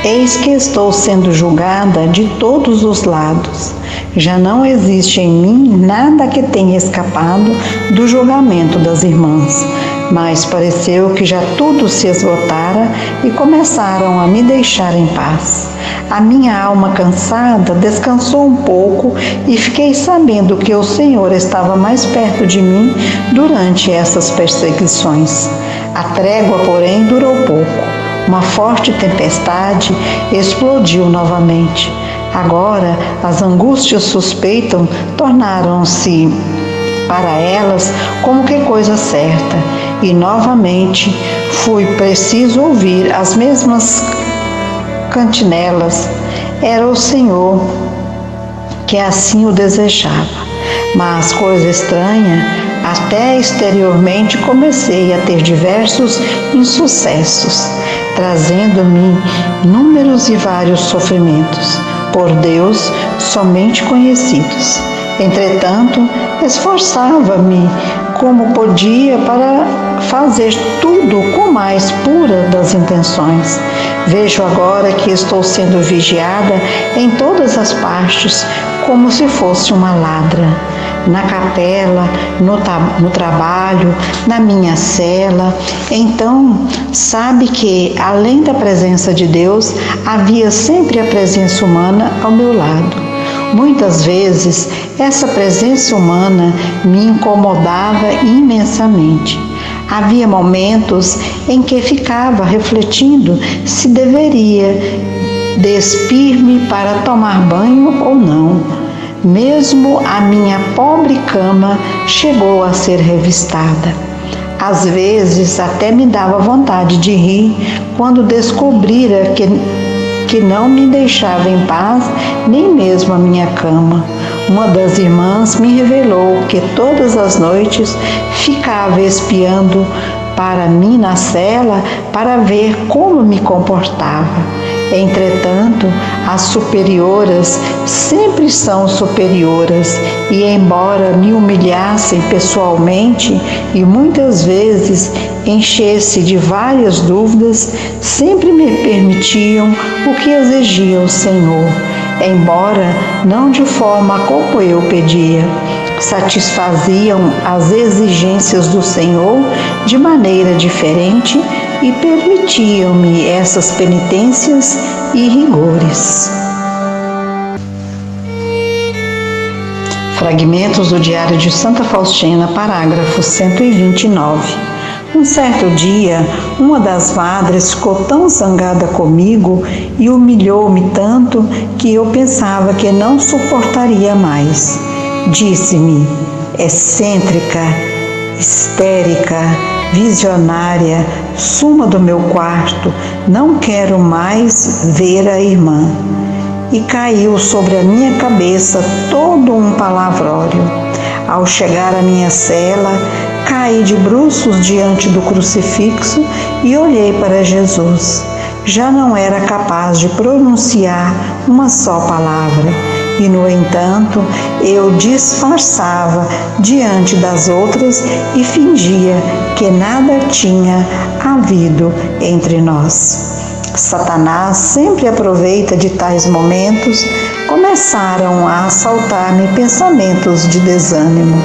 Eis que estou sendo julgada de todos os lados. Já não existe em mim nada que tenha escapado do julgamento das irmãs, mas pareceu que já tudo se esgotara e começaram a me deixar em paz. A minha alma cansada descansou um pouco e fiquei sabendo que o Senhor estava mais perto de mim durante essas perseguições. A trégua, porém, durou pouco. Uma forte tempestade explodiu novamente. Agora, as angústias suspeitas tornaram-se para elas como que coisa certa, e novamente foi preciso ouvir as mesmas cantinelas. Era o Senhor que assim o desejava. Mas, coisa estranha, até exteriormente comecei a ter diversos insucessos, trazendo-me inúmeros e vários sofrimentos, por Deus somente conhecidos. Entretanto, esforçava-me como podia para fazer tudo com mais pura das intenções. Vejo agora que estou sendo vigiada em todas as partes, como se fosse uma ladra. Na capela, no trabalho, na minha cela. Então, sabe que, além da presença de Deus, havia sempre a presença humana ao meu lado. Muitas vezes, essa presença humana me incomodava imensamente. Havia momentos em que ficava refletindo se deveria despir-me para tomar banho ou não. Mesmo a minha pobre cama chegou a ser revistada. Às vezes até me dava vontade de rir quando descobrira que não me deixava em paz nem mesmo a minha cama. Uma das irmãs me revelou que todas as noites ficava espiando para mim na cela para ver como me comportava. Entretanto, as superioras sempre são superioras e, embora me humilhassem pessoalmente e muitas vezes enchesse de várias dúvidas, sempre me permitiam o que exigia o Senhor, embora não de forma como eu pedia. Satisfaziam as exigências do Senhor de maneira diferente e permitiam-me essas penitências e rigores. Fragmentos do Diário de Santa Faustina, parágrafo 129. Um certo dia, uma das madres ficou tão zangada comigo e humilhou-me tanto que eu pensava que não suportaria mais. Disse-me: excêntrica, histérica, visionária, suma do meu quarto, não quero mais ver a irmã. E caiu sobre a minha cabeça todo um palavrório. Ao chegar à minha cela, caí de bruços diante do crucifixo e olhei para Jesus. Já não era capaz de pronunciar uma só palavra. E, no entanto, eu disfarçava diante das outras e fingia que nada tinha havido entre nós. Satanás sempre aproveita de tais momentos. Começaram a assaltar-me pensamentos de desânimo.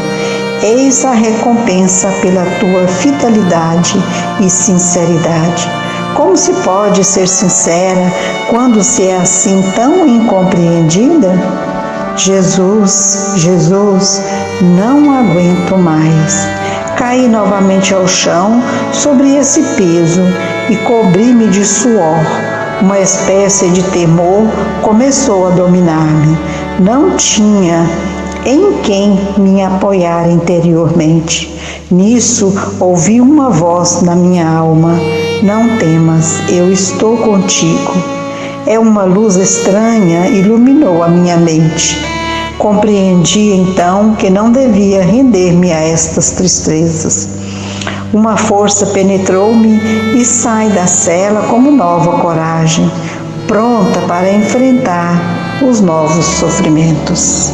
Eis a recompensa pela tua fidelidade e sinceridade. Como se pode ser sincera quando se é assim tão incompreendida? Jesus, Jesus, não aguento mais. Caí novamente ao chão sobre esse peso e cobri-me de suor. Uma espécie de temor começou a dominar-me. Não tinha em quem me apoiar interiormente. Nisso ouvi uma voz na minha alma: não temas, eu estou contigo. Uma luz estranha iluminou a minha mente. Compreendi então que não devia render-me a estas tristezas. Uma força penetrou-me e saí da cela como nova coragem, pronta para enfrentar os novos sofrimentos.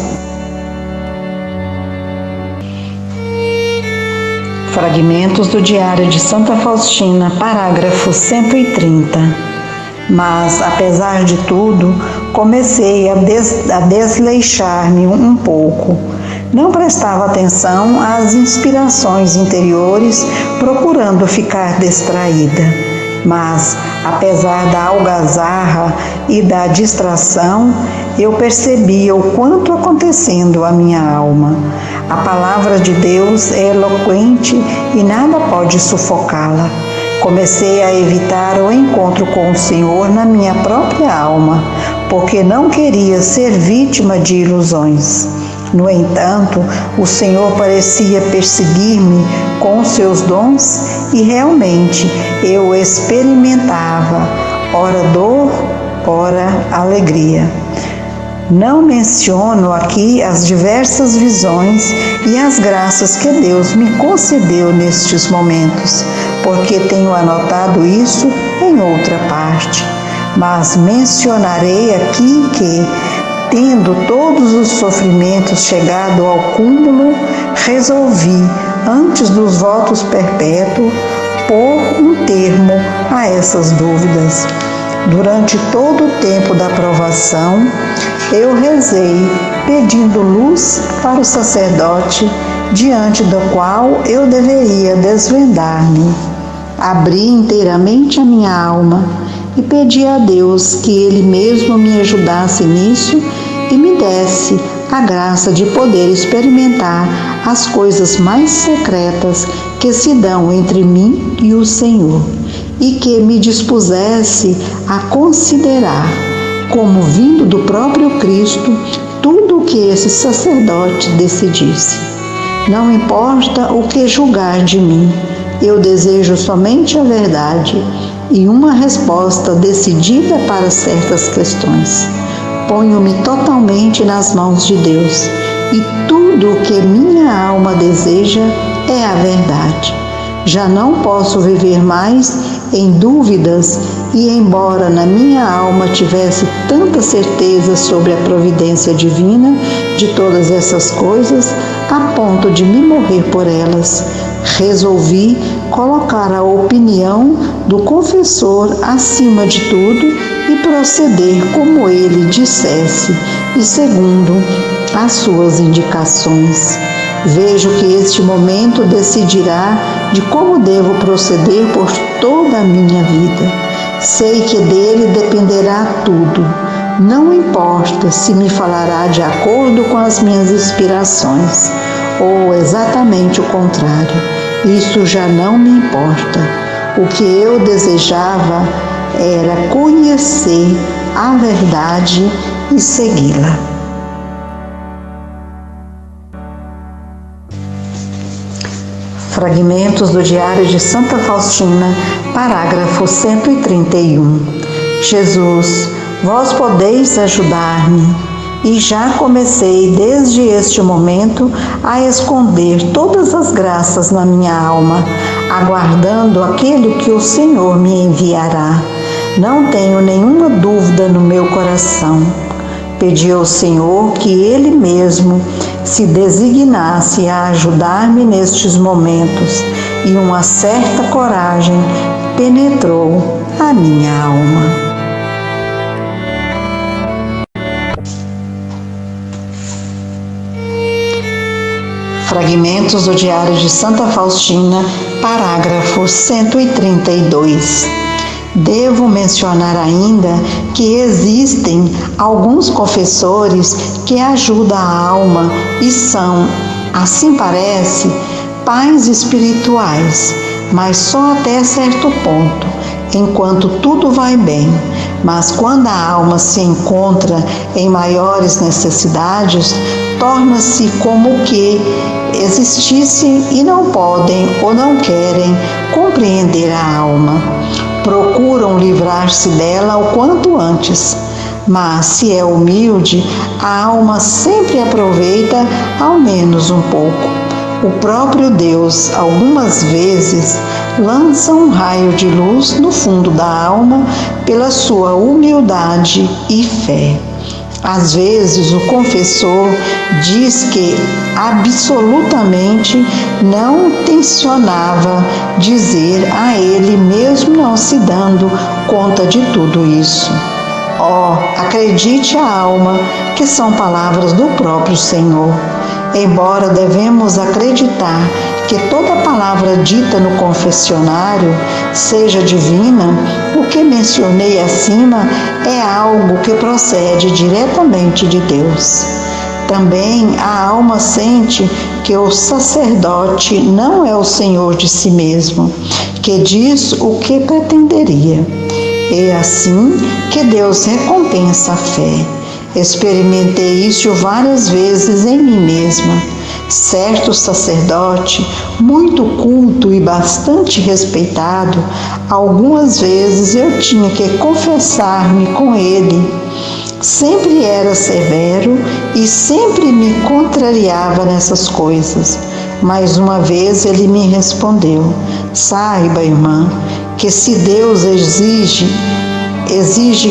Fragmentos do Diário de Santa Faustina, parágrafo 130. Mas, apesar de tudo, comecei a desleixar-me um pouco. Não prestava atenção às inspirações interiores, procurando ficar distraída. Mas, apesar da algazarra e da distração, eu percebia o quanto acontecendo à minha alma. A palavra de Deus é eloquente e nada pode sufocá-la. Comecei a evitar o encontro com o Senhor na minha própria alma, porque não queria ser vítima de ilusões. No entanto, o Senhor parecia perseguir-me com os seus dons e realmente eu experimentava, ora dor, ora alegria. Não menciono aqui as diversas visões e as graças que Deus me concedeu nestes momentos, porque tenho anotado isso em outra parte. Mas mencionarei aqui que, tendo todos os sofrimentos chegado ao cúmulo, resolvi, antes dos votos perpétuos, pôr um termo a essas dúvidas. Durante todo o tempo da provação, eu rezei, pedindo luz para o sacerdote, diante do qual eu deveria desvendar-me. Abri inteiramente a minha alma e pedi a Deus que Ele mesmo me ajudasse nisso e me desse a graça de poder experimentar as coisas mais secretas que se dão entre mim e o Senhor, e que me dispusesse a considerar, como vindo do próprio Cristo, tudo o que esse sacerdote decidisse. Não importa o que julgar de mim, eu desejo somente a verdade e uma resposta decidida para certas questões. Ponho-me totalmente nas mãos de Deus e tudo o que minha alma deseja é a verdade. Já não posso viver mais em dúvidas, e embora na minha alma tivesse tanta certeza sobre a providência divina de todas essas coisas, a ponto de me morrer por elas, resolvi colocar a opinião do confessor acima de tudo e proceder como ele dissesse e segundo as suas indicações. Vejo que este momento decidirá de como devo proceder por toda a minha vida. Sei que dele dependerá tudo. Não importa se me falará de acordo com as minhas inspirações ou exatamente o contrário. Isso já não me importa. O que eu desejava era conhecer a verdade e segui-la. Fragmentos do Diário de Santa Faustina, parágrafo 131. Jesus, vós podeis ajudar-me, e já comecei desde este momento a esconder todas as graças na minha alma, aguardando aquele que o Senhor me enviará. Não tenho nenhuma dúvida no meu coração. Pedi ao Senhor que Ele mesmo se designasse a ajudar-me nestes momentos, e uma certa coragem penetrou a minha alma. Fragmentos do Diário de Santa Faustina, parágrafo 132. Devo mencionar ainda que existem alguns confessores que ajudam a alma e são, assim parece, pais espirituais, mas só até certo ponto, enquanto tudo vai bem. Mas quando a alma se encontra em maiores necessidades, torna-se como que existissem e não podem ou não querem compreender a alma. Procuram livrar-se dela o quanto antes, mas se é humilde, a alma sempre aproveita ao menos um pouco. O próprio Deus, algumas vezes, lança um raio de luz no fundo da alma pela sua humildade e fé. Às vezes o confessor diz que absolutamente não intencionava dizer a ele, mesmo não se dando conta de tudo isso. Acredite a alma que são palavras do próprio Senhor. Embora devemos acreditar que toda palavra dita no confessionário seja divina, o que mencionei acima é algo que procede diretamente de Deus. Também a alma sente que o sacerdote não é o Senhor de si mesmo, que diz o que pretenderia. É assim que Deus recompensa a fé. Experimentei isso várias vezes em mim mesma. Certo sacerdote, muito culto e bastante respeitado, algumas vezes eu tinha que confessar-me com ele. Sempre era severo e sempre me contrariava nessas coisas. Mas uma vez ele me respondeu: saiba, irmã, que se Deus exige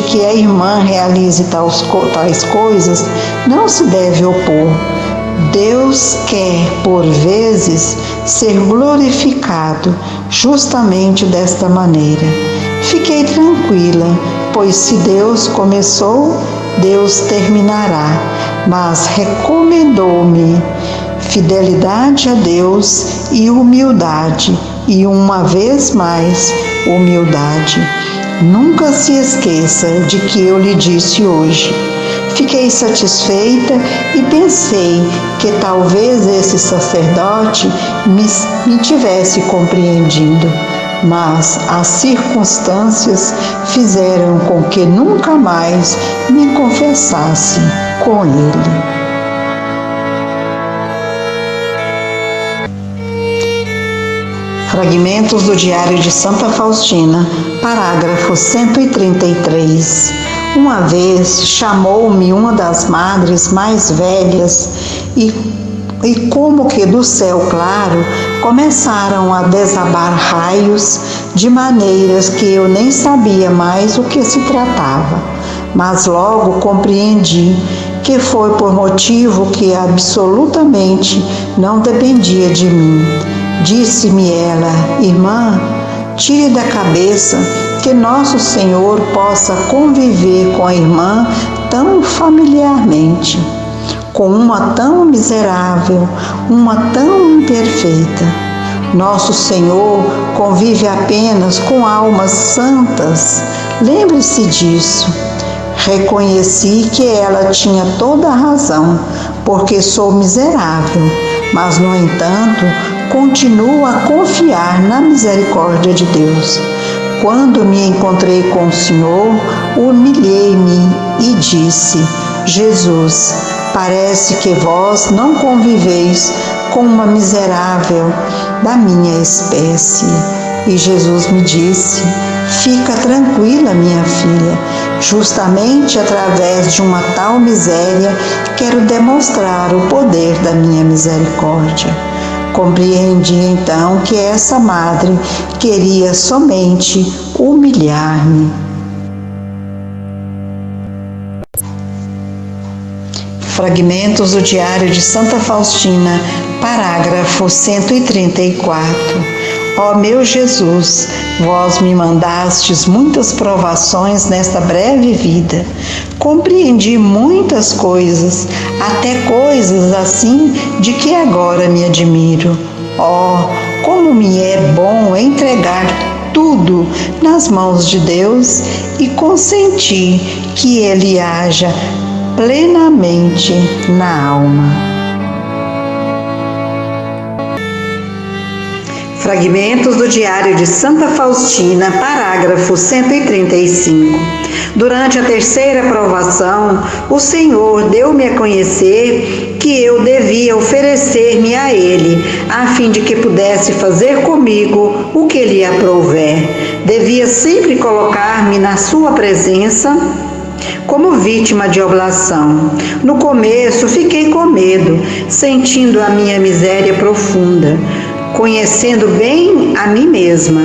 que a irmã realize tais coisas, não se deve opor. Deus quer, por vezes, ser glorificado justamente desta maneira. Fiquei tranquila, pois se Deus começou, Deus terminará, mas recomendou-me fidelidade a Deus e humildade, e uma vez mais, humildade. Nunca se esqueça de que eu lhe disse hoje. Fiquei satisfeita e pensei que talvez esse sacerdote me tivesse compreendido, mas as circunstâncias fizeram com que nunca mais me confessasse com ele. Fragmentos do Diário de Santa Faustina, parágrafo 133. Uma vez chamou-me uma das madres mais velhas e como que do céu claro começaram a desabar raios de maneiras que eu nem sabia mais o que se tratava, mas logo compreendi que foi por motivo que absolutamente não dependia de mim. Disse-me ela: irmã, tire da cabeça que nosso Senhor possa conviver com a irmã tão familiarmente, com uma tão miserável, uma tão imperfeita. Nosso Senhor convive apenas com almas santas. Lembre-se disso. Reconheci que ela tinha toda a razão, porque sou miserável, mas, no entanto, continuo a confiar na misericórdia de Deus. Quando me encontrei com o Senhor, humilhei-me e disse: Jesus, parece que vós não conviveis com uma miserável da minha espécie. E Jesus me disse: fica tranquila, minha filha, justamente através de uma tal miséria quero demonstrar o poder da minha misericórdia. Compreendi então que essa madre queria somente humilhar-me. Fragmentos do Diário de Santa Faustina, parágrafo 134. Ó meu Jesus, vós me mandastes muitas provações nesta breve vida. Compreendi muitas coisas, até coisas assim de que agora me admiro. Ó, como me é bom entregar tudo nas mãos de Deus e consentir que Ele haja plenamente na alma. Fragmentos do Diário de Santa Faustina, parágrafo 135. Durante a terceira provação, o Senhor deu-me a conhecer que eu devia oferecer-me a Ele, a fim de que pudesse fazer comigo o que lhe aprouver. Devia sempre colocar-me na sua presença como vítima de oblação. No começo fiquei com medo, sentindo a minha miséria profunda. Conhecendo bem a mim mesma,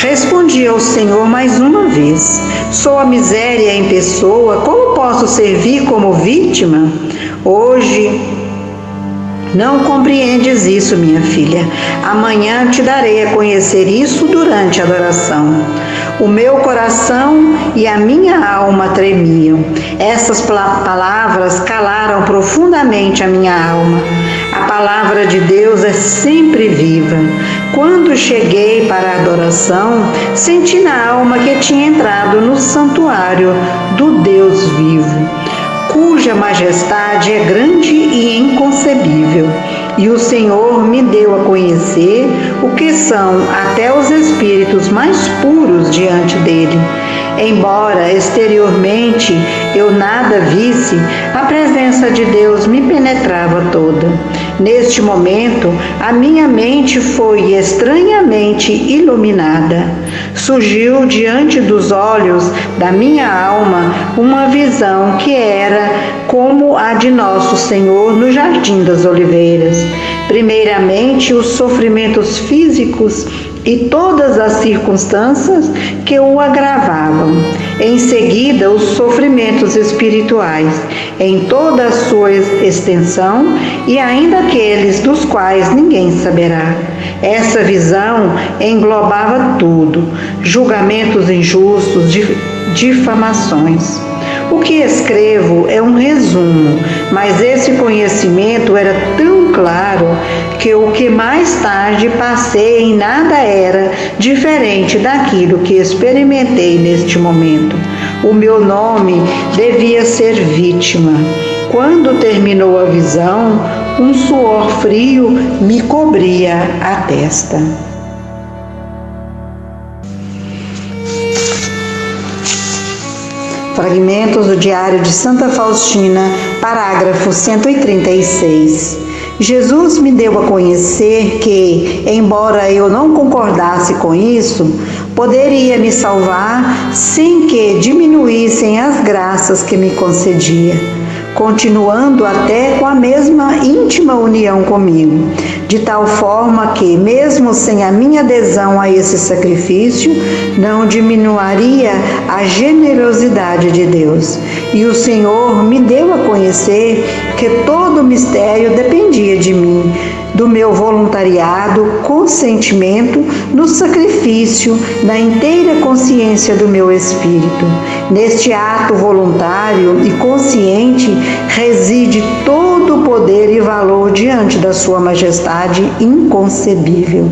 respondi ao Senhor mais uma vez: sou a miséria em pessoa, como posso servir como vítima? Hoje não compreendes isso, minha filha. Amanhã te darei a conhecer isso durante a adoração. O meu coração e a minha alma tremiam. Essas palavras calaram profundamente a minha alma. A palavra de Deus é sempre viva. Quando cheguei para a adoração, senti na alma que tinha entrado no santuário do Deus vivo, cuja majestade é grande e inconcebível. E o Senhor me deu a conhecer o que são até os espíritos mais puros diante dele. Embora exteriormente eu nada visse, a presença de Deus me penetrava toda. Neste momento, a minha mente foi estranhamente iluminada. Surgiu diante dos olhos da minha alma uma visão que era como a de nosso Senhor no Jardim das Oliveiras. Primeiramente, os sofrimentos físicos e todas as circunstâncias que o agravavam. Em seguida, os sofrimentos espirituais, em toda a sua extensão, e ainda aqueles dos quais ninguém saberá. Essa visão englobava tudo: julgamentos injustos, difamações. O que escrevo é um resumo, mas esse conhecimento era tão claro que o que mais tarde passei em nada era diferente daquilo que experimentei neste momento. O meu nome devia ser vítima. Quando terminou a visão, um suor frio me cobria a testa. Fragmentos do Diário de Santa Faustina, parágrafo 136. Jesus me deu a conhecer que, embora eu não concordasse com isso, poderia me salvar sem que diminuíssem as graças que me concedia. continuando até com a mesma íntima união comigo, de tal forma que, mesmo sem a minha adesão a esse sacrifício, não diminuiria a generosidade de Deus. E o Senhor me deu a conhecer que todo o mistério dependia de mim, do meu voluntariado, consentimento no sacrifício, na inteira consciência do meu espírito. Neste ato voluntário e consciente reside todo o poder e valor diante da Sua majestade inconcebível.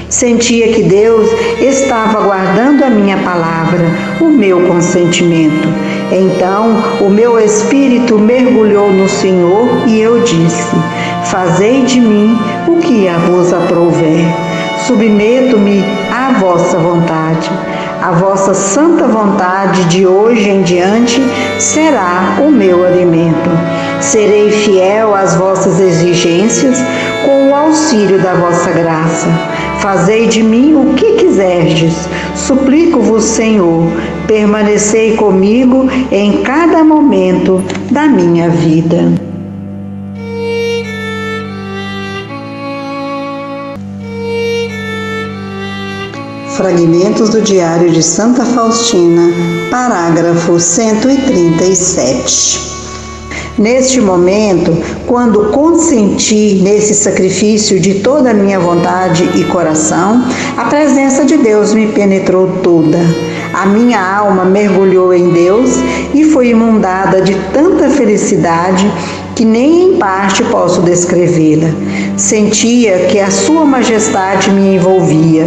Sentia que Deus estava guardando a minha palavra, o meu consentimento. Então o meu espírito mergulhou no Senhor e eu disse: fazei de mim o que a vos aprouver. Submeto-me à vossa vontade. A vossa santa vontade de hoje em diante será o meu alimento. Serei fiel às vossas exigências com o auxílio da vossa graça. Fazei de mim o que quiserdes. Suplico-vos, Senhor, permanecei comigo em cada momento da minha vida. Fragmentos do Diário de Santa Faustina, parágrafo 137. Neste momento, quando consenti nesse sacrifício de toda a minha vontade e coração, a presença de Deus me penetrou toda. A minha alma mergulhou em Deus e foi inundada de tanta felicidade que nem em parte posso descrevê-la. Sentia que a Sua Majestade me envolvia.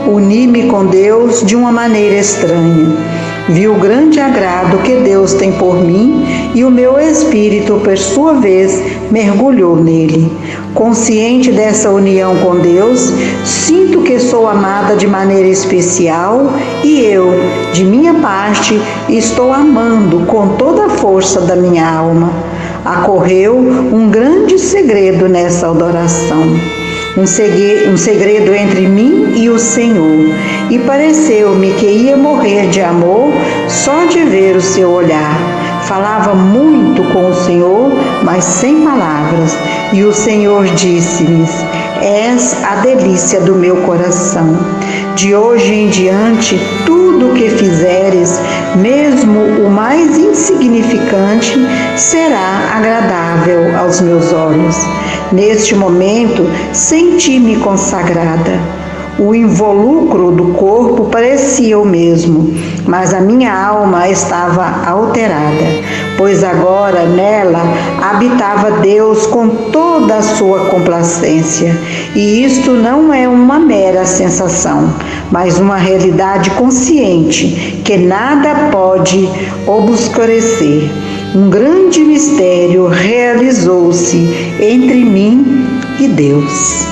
Uni-me com Deus de uma maneira estranha. Vi o grande agrado que Deus tem por mim e o meu espírito, por sua vez, mergulhou nele. Consciente dessa união com Deus, sinto que sou amada de maneira especial e eu, de minha parte, estou amando com toda a força da minha alma. Ocorreu um grande segredo nessa adoração. Um segredo entre mim e o Senhor, e pareceu-me que ia morrer de amor só de ver o seu olhar. Falava muito com o Senhor, mas sem palavras, e o Senhor disse-me: és a delícia do meu coração. De hoje em diante, tudo o que fizeres, mesmo o mais insignificante, será agradável aos meus olhos. Neste momento, senti-me consagrada. O involucro do corpo parecia o mesmo, mas a minha alma estava alterada, pois agora nela habitava Deus com toda a sua complacência. E isto não é uma mera sensação, mas uma realidade consciente que nada pode obscurecer. Um grande mistério realizou-se entre mim e Deus.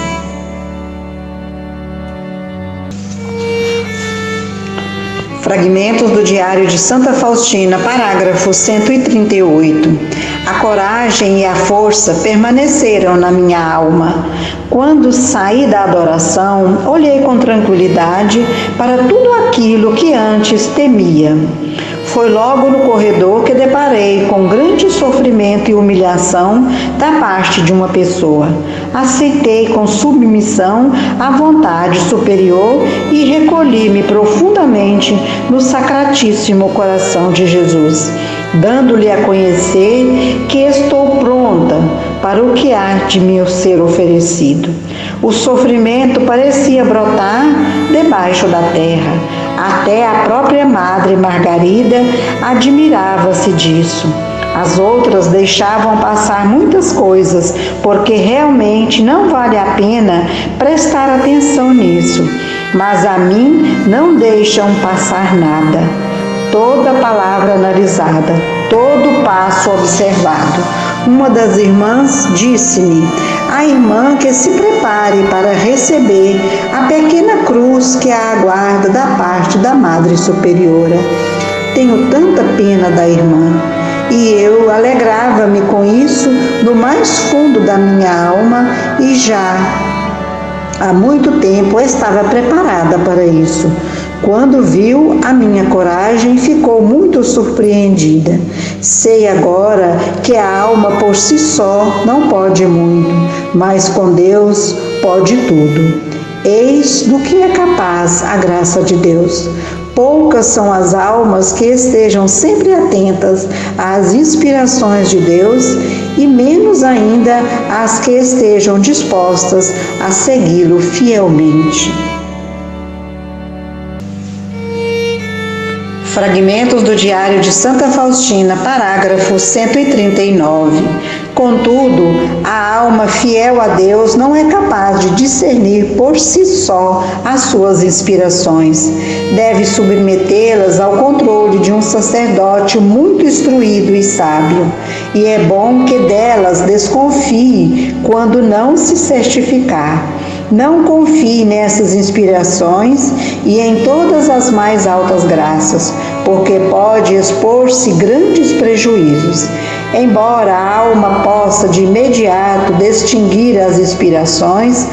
Fragmentos do Diário de Santa Faustina, parágrafo 138. A coragem e a força permaneceram na minha alma. Quando saí da adoração, olhei com tranquilidade para tudo aquilo que antes temia. Foi logo no corredor que deparei com grande sofrimento e humilhação da parte de uma pessoa. Aceitei com submissão a vontade superior e recolhi-me profundamente no Sacratíssimo Coração de Jesus, dando-lhe a conhecer que estou pronta para o que há de me ser oferecido. O sofrimento parecia brotar debaixo da terra. Até a própria Madre Margarida admirava-se disso. As outras deixavam passar muitas coisas, porque realmente não vale a pena prestar atenção nisso. Mas a mim não deixam passar nada. Toda palavra analisada, todo passo observado. Uma das irmãs disse-me: a irmã que se prepare para receber a pequena cruz que a aguarda da parte da Madre Superiora. Tenho tanta pena da irmã. E eu alegrava-me com isso no mais fundo da minha alma e já há muito tempo estava preparada para isso. Quando viu a minha coragem, ficou muito surpreendida. Sei agora que a alma por si só não pode muito, mas com Deus pode tudo. Eis do que é capaz a graça de Deus. Poucas são as almas que estejam sempre atentas às inspirações de Deus e menos ainda as que estejam dispostas a segui-lo fielmente. Fragmentos do Diário de Santa Faustina, parágrafo 139. Contudo, a alma fiel a Deus não é capaz de discernir por si só as suas inspirações. Deve submetê-las ao controle de um sacerdote muito instruído e sábio. E é bom que delas desconfie quando não se certificar. Não confie nessas inspirações e em todas as mais altas graças, porque pode expor-se grandes prejuízos. Embora a alma possa de imediato distinguir as inspirações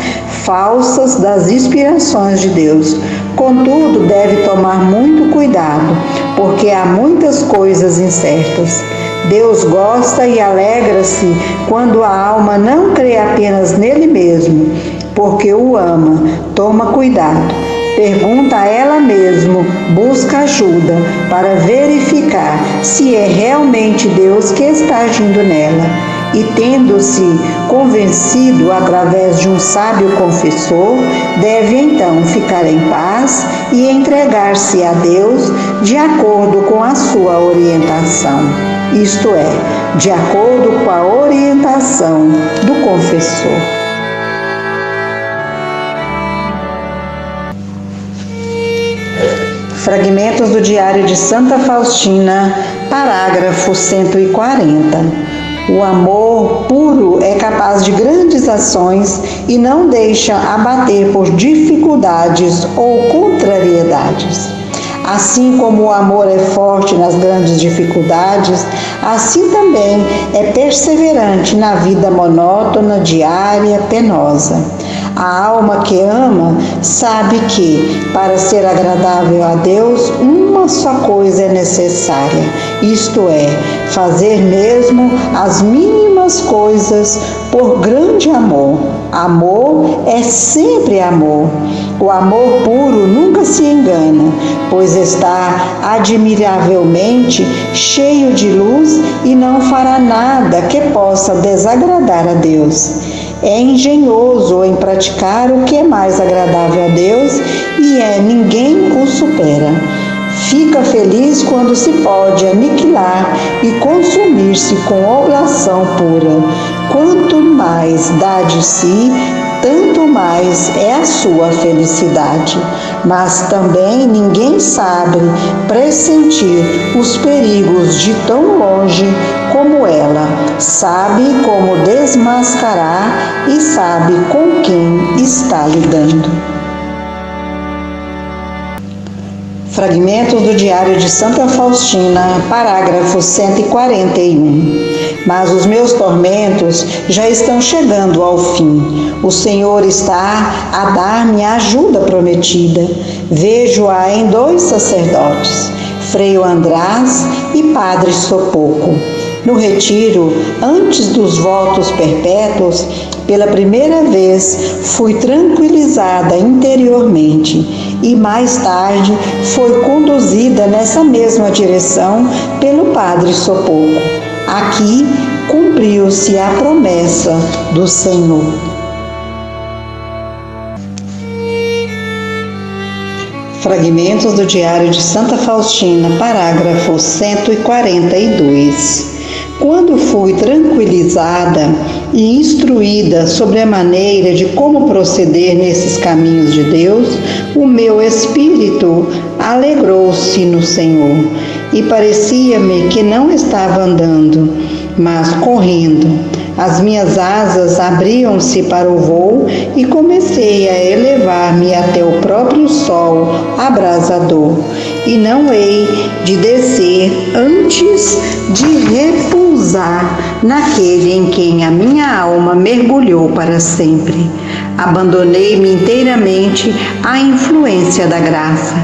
falsas das inspirações de Deus, contudo deve tomar muito cuidado, porque há muitas coisas incertas. Deus gosta e alegra-se quando a alma não crê apenas nele mesmo, porque o ama. Toma cuidado. Pergunta a ela mesma, busca ajuda para verificar se é realmente Deus que está agindo nela. E tendo-se convencido através de um sábio confessor, deve então ficar em paz e entregar-se a Deus de acordo com a sua orientação. Isto é, de acordo com a orientação do confessor. Fragmentos do Diário de Santa Faustina, parágrafo 140. O amor puro é capaz de grandes ações e não deixa abater por dificuldades ou contrariedades. Assim como o amor é forte nas grandes dificuldades, assim também é perseverante na vida monótona, diária, penosa. A alma que ama sabe que, para ser agradável a Deus, uma só coisa é necessária, isto é, fazer mesmo as mínimas coisas por grande amor. Amor é sempre amor. O amor puro nunca se engana, pois está admiravelmente cheio de luz e não fará nada que possa desagradar a Deus. É engenhoso em praticar o que é mais agradável a Deus e ninguém o supera. Fica feliz quando se pode aniquilar e consumir-se com oblação pura. Quanto mais dá de si, tanto mais é a sua felicidade. Mas também ninguém sabe pressentir os perigos de tão longe como ela. Sabe como desmascarar e sabe com quem está lidando. Fragmentos do Diário de Santa Faustina, parágrafo 141. Mas os meus tormentos já estão chegando ao fim. O Senhor está a dar-me a ajuda prometida. Vejo-a em 2 sacerdotes, Frei András e Padre Sopoco. No retiro, antes dos votos perpétuos, pela primeira vez fui tranquilizada interiormente e mais tarde foi conduzida nessa mesma direção pelo Padre Sopoco. Aqui cumpriu-se a promessa do Senhor. Fragmentos do Diário de Santa Faustina, parágrafo 142. Quando fui tranquilizada e instruída sobre a maneira de como proceder nesses caminhos de Deus, o meu espírito alegrou-se no Senhor e parecia-me que não estava andando, mas correndo. As minhas asas abriam-se para o voo e comecei a elevar-me até o próprio sol abrasador. E não hei de descer antes de repousar naquele em quem a minha alma mergulhou para sempre. Abandonei-me inteiramente à influência da graça.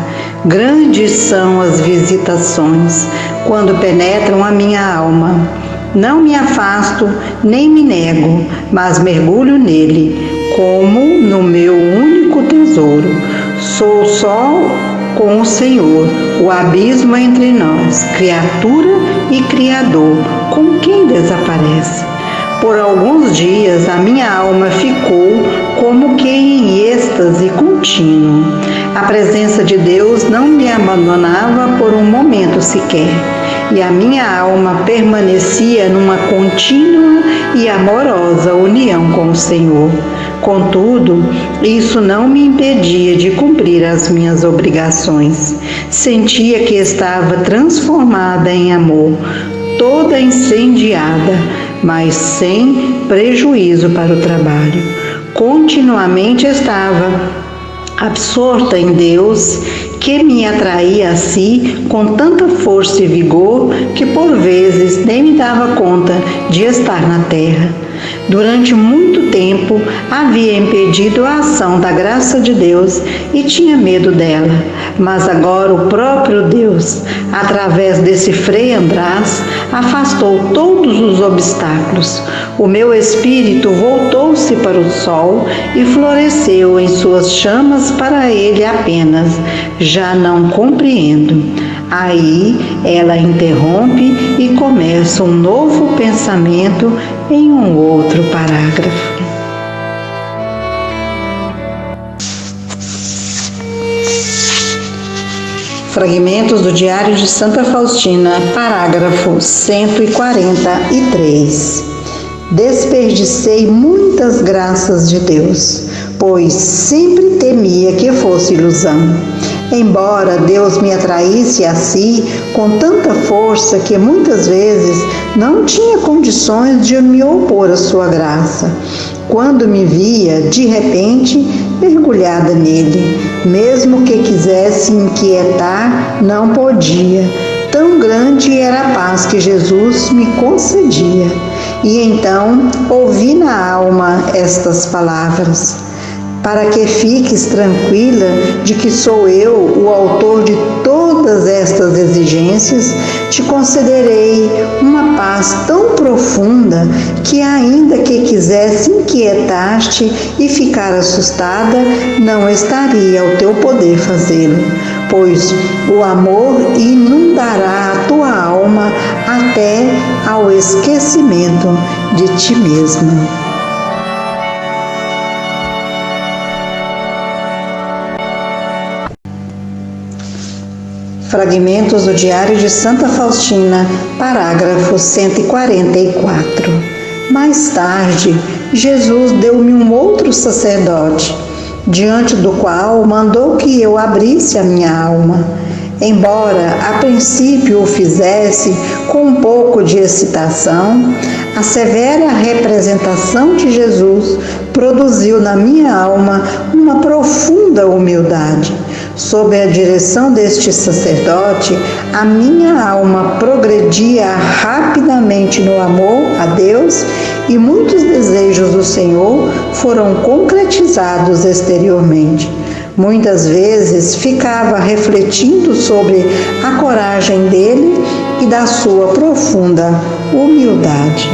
Grandes são as visitações quando penetram a minha alma. Não me afasto nem me nego, mas mergulho nele, como no meu único tesouro. Sou só com o Senhor, o abismo entre nós, criatura e Criador, com quem desaparece. Por alguns dias a minha alma ficou como que em êxtase contínuo. A presença de Deus não me abandonava por um momento sequer, e a minha alma permanecia numa contínua e amorosa união com o Senhor. Contudo, isso não me impedia de cumprir as minhas obrigações. Sentia que estava transformada em amor, toda incendiada, mas sem prejuízo para o trabalho. Continuamente estava absorta em Deus, que me atraía a si com tanta força e vigor que por vezes nem me dava conta de estar na terra. Durante muito tempo havia impedido a ação da graça de Deus e tinha medo dela, mas agora o próprio Deus, através desse Frei András, afastou todos os obstáculos. O meu espírito voltou-se para o sol e floresceu em suas chamas para ele apenas. Já não compreendo. Aí ela interrompe e começa um novo pensamento em um outro parágrafo. Fragmentos do Diário de Santa Faustina, parágrafo 143. Desperdicei muitas graças de Deus, pois sempre temia que fosse ilusão. Embora Deus me atraísse a si com tanta força que muitas vezes não tinha condições de me opor à sua graça, quando me via, de repente, mergulhada nele, mesmo que quisesse inquietar, não podia. Tão grande era a paz que Jesus me concedia. E então ouvi na alma estas palavras: para que fiques tranquila de que sou eu o autor de todas estas exigências, te concederei uma paz tão profunda que, ainda que quisesse inquietar-te e ficar assustada, não estaria ao teu poder fazê-lo, pois o amor inundará a tua alma até ao esquecimento de ti mesma. Fragmentos do Diário de Santa Faustina, parágrafo 144. Mais tarde, Jesus deu-me um outro sacerdote, diante do qual mandou que eu abrisse a minha alma. Embora a princípio o fizesse com um pouco de excitação, a severa representação de Jesus produziu na minha alma uma profunda humildade. Sob a direção deste sacerdote, a minha alma progredia rapidamente no amor a Deus e muitos desejos do Senhor foram concretizados exteriormente. Muitas vezes ficava refletindo sobre a coragem dele e da sua profunda humildade.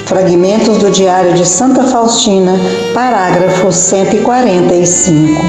Fragmentos do Diário de Santa Faustina, parágrafo 145.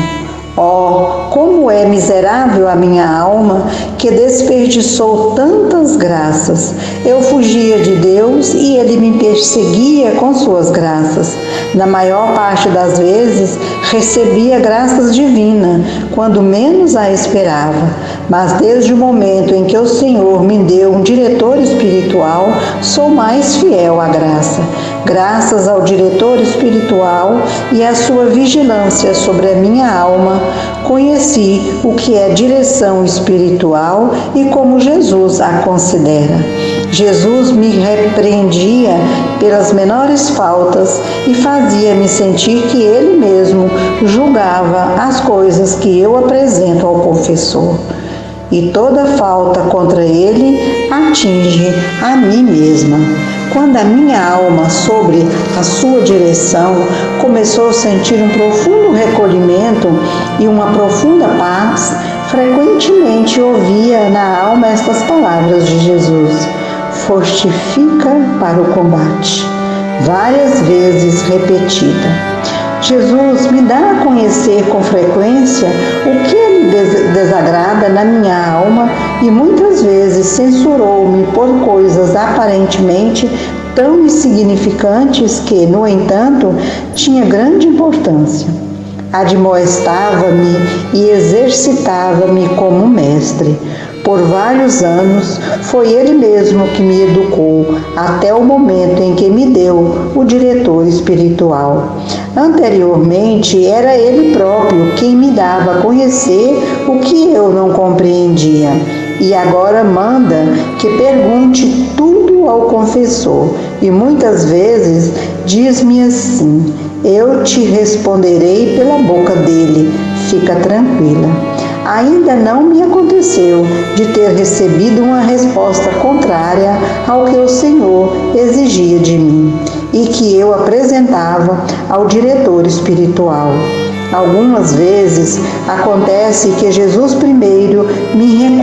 Oh, como é miserável a minha alma, que desperdiçou tantas graças! Eu fugia de Deus e Ele me perseguia com suas graças. Na maior parte das vezes, recebia graças divinas, quando menos a esperava. Mas desde o momento em que o Senhor me deu um diretor espiritual, sou mais fiel à graça. Graças ao diretor espiritual e à sua vigilância sobre a minha alma, conheci o que é direção espiritual e como Jesus a considera. Jesus me repreendia pelas menores faltas e fazia-me sentir que Ele mesmo julgava as coisas que eu apresento ao confessor. E toda falta contra Ele atinge a mim mesma. quando a minha alma, sobre a sua direção, começou a sentir um profundo recolhimento e uma profunda paz, frequentemente ouvia na alma estas palavras de Jesus: fortifica para o combate, várias vezes repetida. Jesus me dá a conhecer com frequência o que lhe desagrada na minha alma e muitas vezes censurou-me por coisas aparentemente tão insignificantes que, no entanto, tinha grande importância. Admoestava-me e exercitava-me como mestre. Por vários anos, foi ele mesmo que me educou, até o momento em que me deu o diretor espiritual. Anteriormente, era ele próprio quem me dava a conhecer o que eu não compreendia. E agora manda que pergunte tudo ao confessor. E muitas vezes diz-me assim: eu te responderei pela boca dele, fica tranquila. Ainda não me aconteceu de ter recebido uma resposta contrária ao que o Senhor exigia de mim e que eu apresentava ao diretor espiritual. Algumas vezes acontece que Jesus primeiro me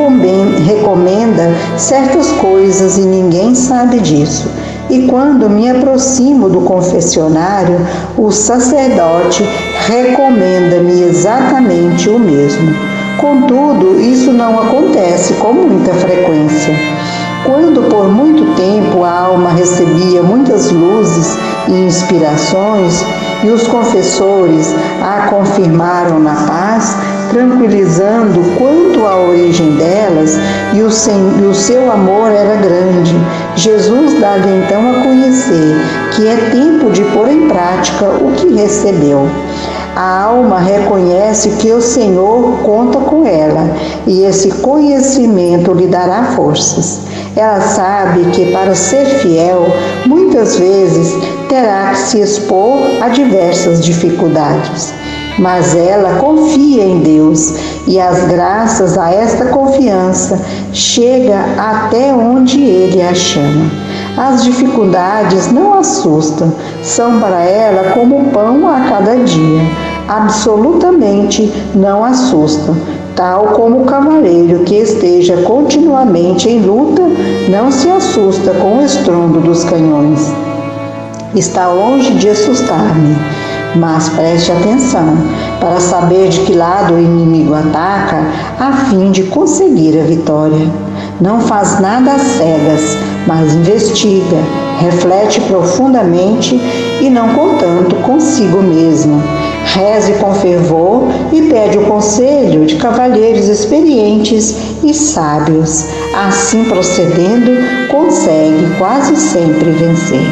recomenda certas coisas e ninguém sabe disso. E quando me aproximo do confessionário, o sacerdote recomenda-me exatamente o mesmo. Contudo, isso não acontece com muita frequência. Quando por muito tempo a alma recebia muitas luzes e inspirações, e os confessores a confirmaram na paz, tranquilizando quanto à origem delas, e o seu amor era grande, Jesus dá-lhe então a conhecer que é tempo de pôr em prática o que recebeu. A alma reconhece que o Senhor conta com ela e esse conhecimento lhe dará forças. Ela sabe que para ser fiel, muitas vezes terá que se expor a diversas dificuldades. Mas ela confia em Deus e as graças a esta confiança chega até onde Ele a chama. As dificuldades não assustam, são para ela como pão a cada dia. Absolutamente não assustam, tal como o cavaleiro que esteja continuamente em luta não se assusta com o estrondo dos canhões. Está longe de assustar-me, mas preste atenção para saber de que lado o inimigo ataca a fim de conseguir a vitória. Não faz nada às cegas, mas investiga, reflete profundamente e não contanto consigo mesmo. Reze com fervor e pede o conselho de cavalheiros experientes e sábios. Assim procedendo, consegue quase sempre vencer.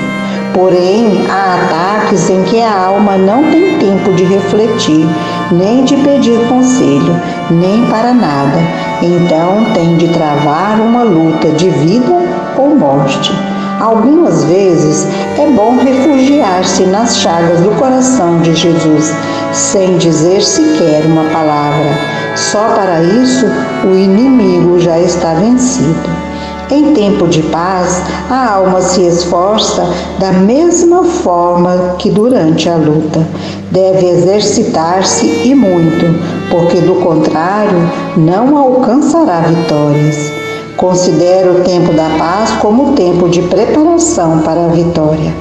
Porém, há ataques em que a alma não tem tempo de refletir, nem de pedir conselho, nem para nada. Então tem de travar uma luta de vida ou morte. Algumas vezes é bom refugiar-se nas chagas do coração de Jesus, sem dizer sequer uma palavra. Só para isso o inimigo já está vencido. Em tempo de paz, a alma se esforça da mesma forma que durante a luta. Deve exercitar-se e muito, porque do contrário não alcançará vitórias. Considero o tempo da paz como tempo de preparação para a vitória.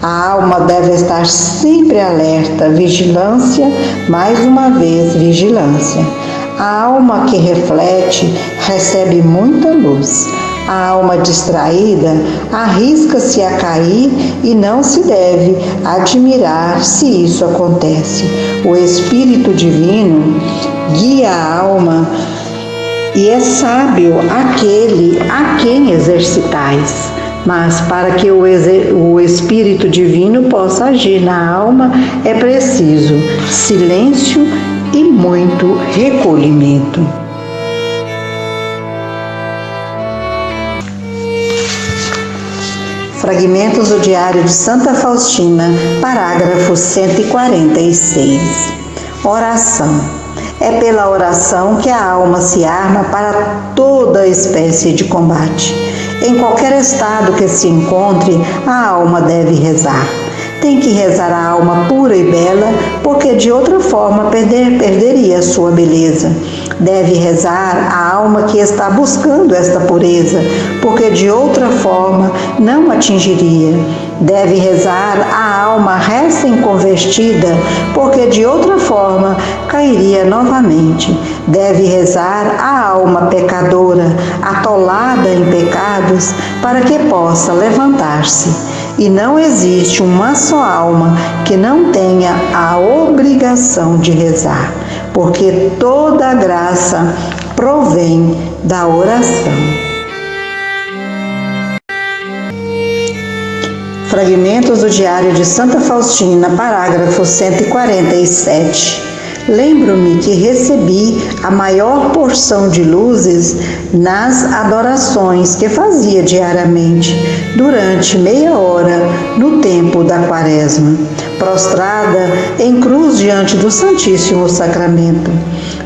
A alma deve estar sempre alerta, vigilância, mais uma vez vigilância. A alma que reflete recebe muita luz. A alma distraída arrisca-se a cair e não se deve admirar se isso acontece. O Espírito Divino guia a alma e é sábio aquele a quem exercitais. Mas para que o Espírito Divino possa agir na alma, é preciso silêncio e muito recolhimento. Fragmentos do Diário de Santa Faustina, parágrafo 146. Oração. É pela oração que a alma se arma para toda espécie de combate. Em qualquer estado que se encontre, a alma deve rezar. Tem que rezar a alma pura e bela, porque de outra forma perderia sua beleza. Deve rezar a alma que está buscando esta pureza, porque de outra forma não atingiria. Deve rezar a alma recém-convertida, porque de outra forma cairia novamente. Deve rezar a alma pecadora, atolada em pecados, para que possa levantar-se. E não existe uma só alma que não tenha a obrigação de rezar, porque toda a graça provém da oração. Fragmentos do Diário de Santa Faustina, parágrafo 147. Lembro-me que recebi a maior porção de luzes nas adorações que fazia diariamente, durante meia hora, no tempo da Quaresma, prostrada em cruz diante do Santíssimo Sacramento.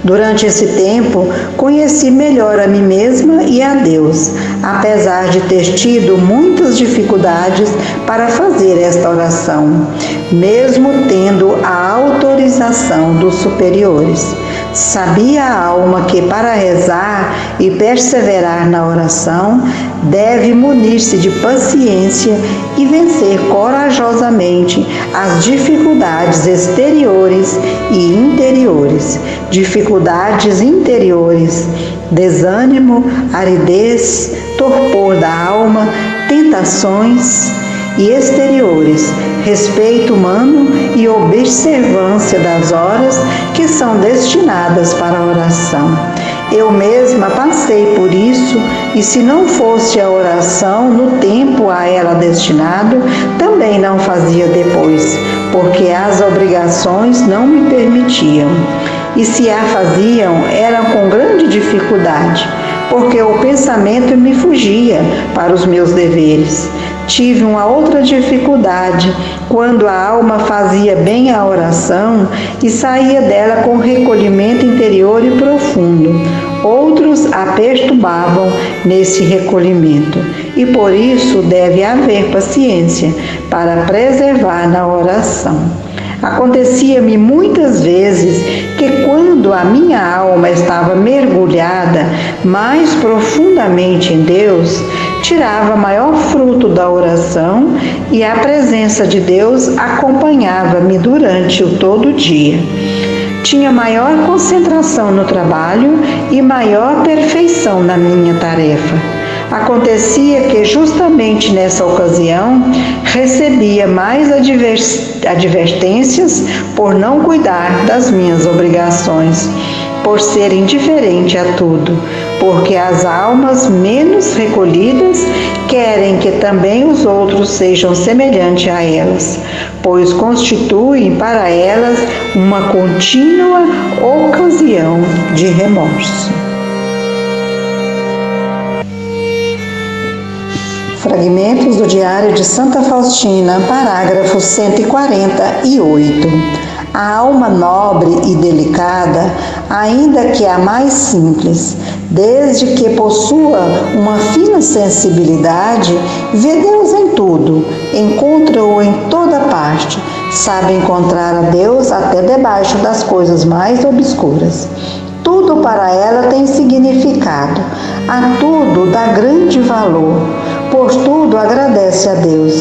Durante esse tempo, conheci melhor a mim mesma e a Deus, apesar de ter tido muitas dificuldades para fazer esta oração, mesmo tendo a autorização dos superiores. Sabia a alma que para rezar e perseverar na oração, deve munir-se de paciência e vencer corajosamente as dificuldades exteriores e interiores. Dificuldades interiores, desânimo, aridez, torpor da alma, tentações, e exteriores, respeito humano e observância das horas que são destinadas para a oração. Eu mesma passei por isso, e se não fosse a oração no tempo a ela destinado, também não fazia depois, porque as obrigações não me permitiam. E se a faziam, era com grande dificuldade, porque o pensamento me fugia para os meus deveres. Tive uma outra dificuldade quando a alma fazia bem a oração e saía dela com recolhimento interior e profundo. Outros a perturbavam nesse recolhimento, e por isso deve haver paciência para preservar na oração. Acontecia-me muitas vezes que quando a minha alma estava mergulhada mais profundamente em Deus, tirava maior fruto da oração e a presença de Deus acompanhava-me durante o todo dia. Tinha maior concentração no trabalho e maior perfeição na minha tarefa. Acontecia que justamente nessa ocasião recebia mais advertências por não cuidar das minhas obrigações, por ser indiferente a tudo, porque as almas menos recolhidas querem que também os outros sejam semelhantes a elas, pois constituem para elas uma contínua ocasião de remorso. Fragmentos do Diário de Santa Faustina, parágrafo 148. A alma nobre e delicada, ainda que a mais simples, desde que possua uma fina sensibilidade, vê Deus em tudo, encontra-o em toda parte, sabe encontrar a Deus até debaixo das coisas mais obscuras. Tudo para ela tem significado, a tudo dá grande valor, por tudo agradece a Deus,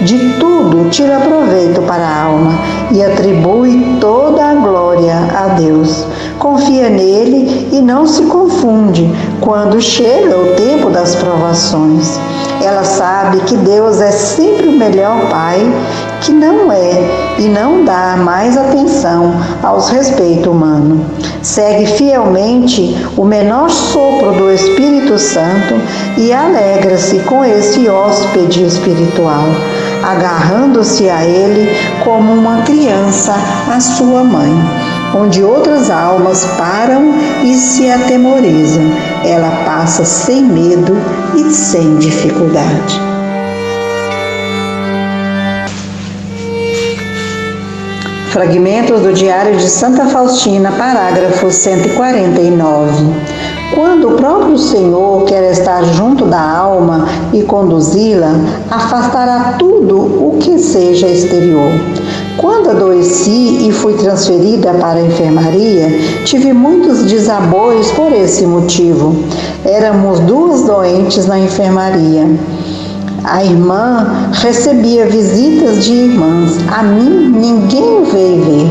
de tudo tira proveito para a alma e atribui toda a glória a Deus. Confia nele e não se confunde quando chega o tempo das provações. Ela sabe que Deus é sempre o melhor Pai, que não é e não dá mais atenção aos respeitos humanos. Segue fielmente o menor sopro do Espírito Santo e alegra-se com esse hóspede espiritual, agarrando-se a ele como uma criança à sua mãe. Onde outras almas param e se atemorizam, ela passa sem medo e sem dificuldade. Fragmentos do Diário de Santa Faustina, parágrafo 149. Quando o próprio Senhor quer estar junto da alma e conduzi-la, afastará tudo o que seja exterior. Quando adoeci e fui transferida para a enfermaria, tive muitos desabores por esse motivo. Éramos 2 doentes na enfermaria. A irmã recebia visitas de irmãs. A mim, ninguém veio ver.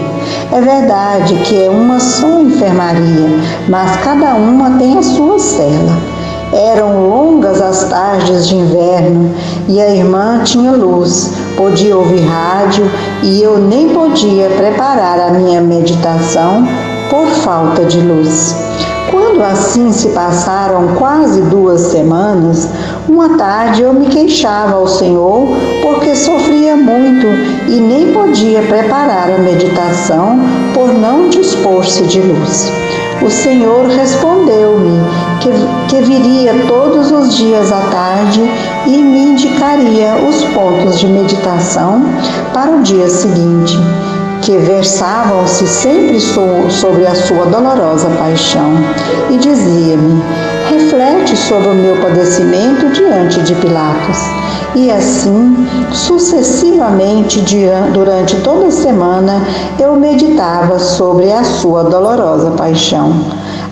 É verdade que é uma só enfermaria, mas cada uma tem a sua cela. Eram longas as tardes de inverno e a irmã tinha luz, podia ouvir rádio e eu nem podia preparar a minha meditação por falta de luz. Quando assim se passaram quase 2 semanas, uma tarde eu me queixava ao Senhor porque sofria muito e nem podia preparar a meditação por não dispor-se de luz. O Senhor respondeu-me que viria todos os dias à tarde e me indicaria os pontos de meditação para o dia seguinte, que versavam-se sempre sobre a sua dolorosa paixão, e dizia-me: reflete sobre o meu padecimento diante de Pilatos. E assim, sucessivamente, durante toda a semana, eu meditava sobre a sua dolorosa paixão.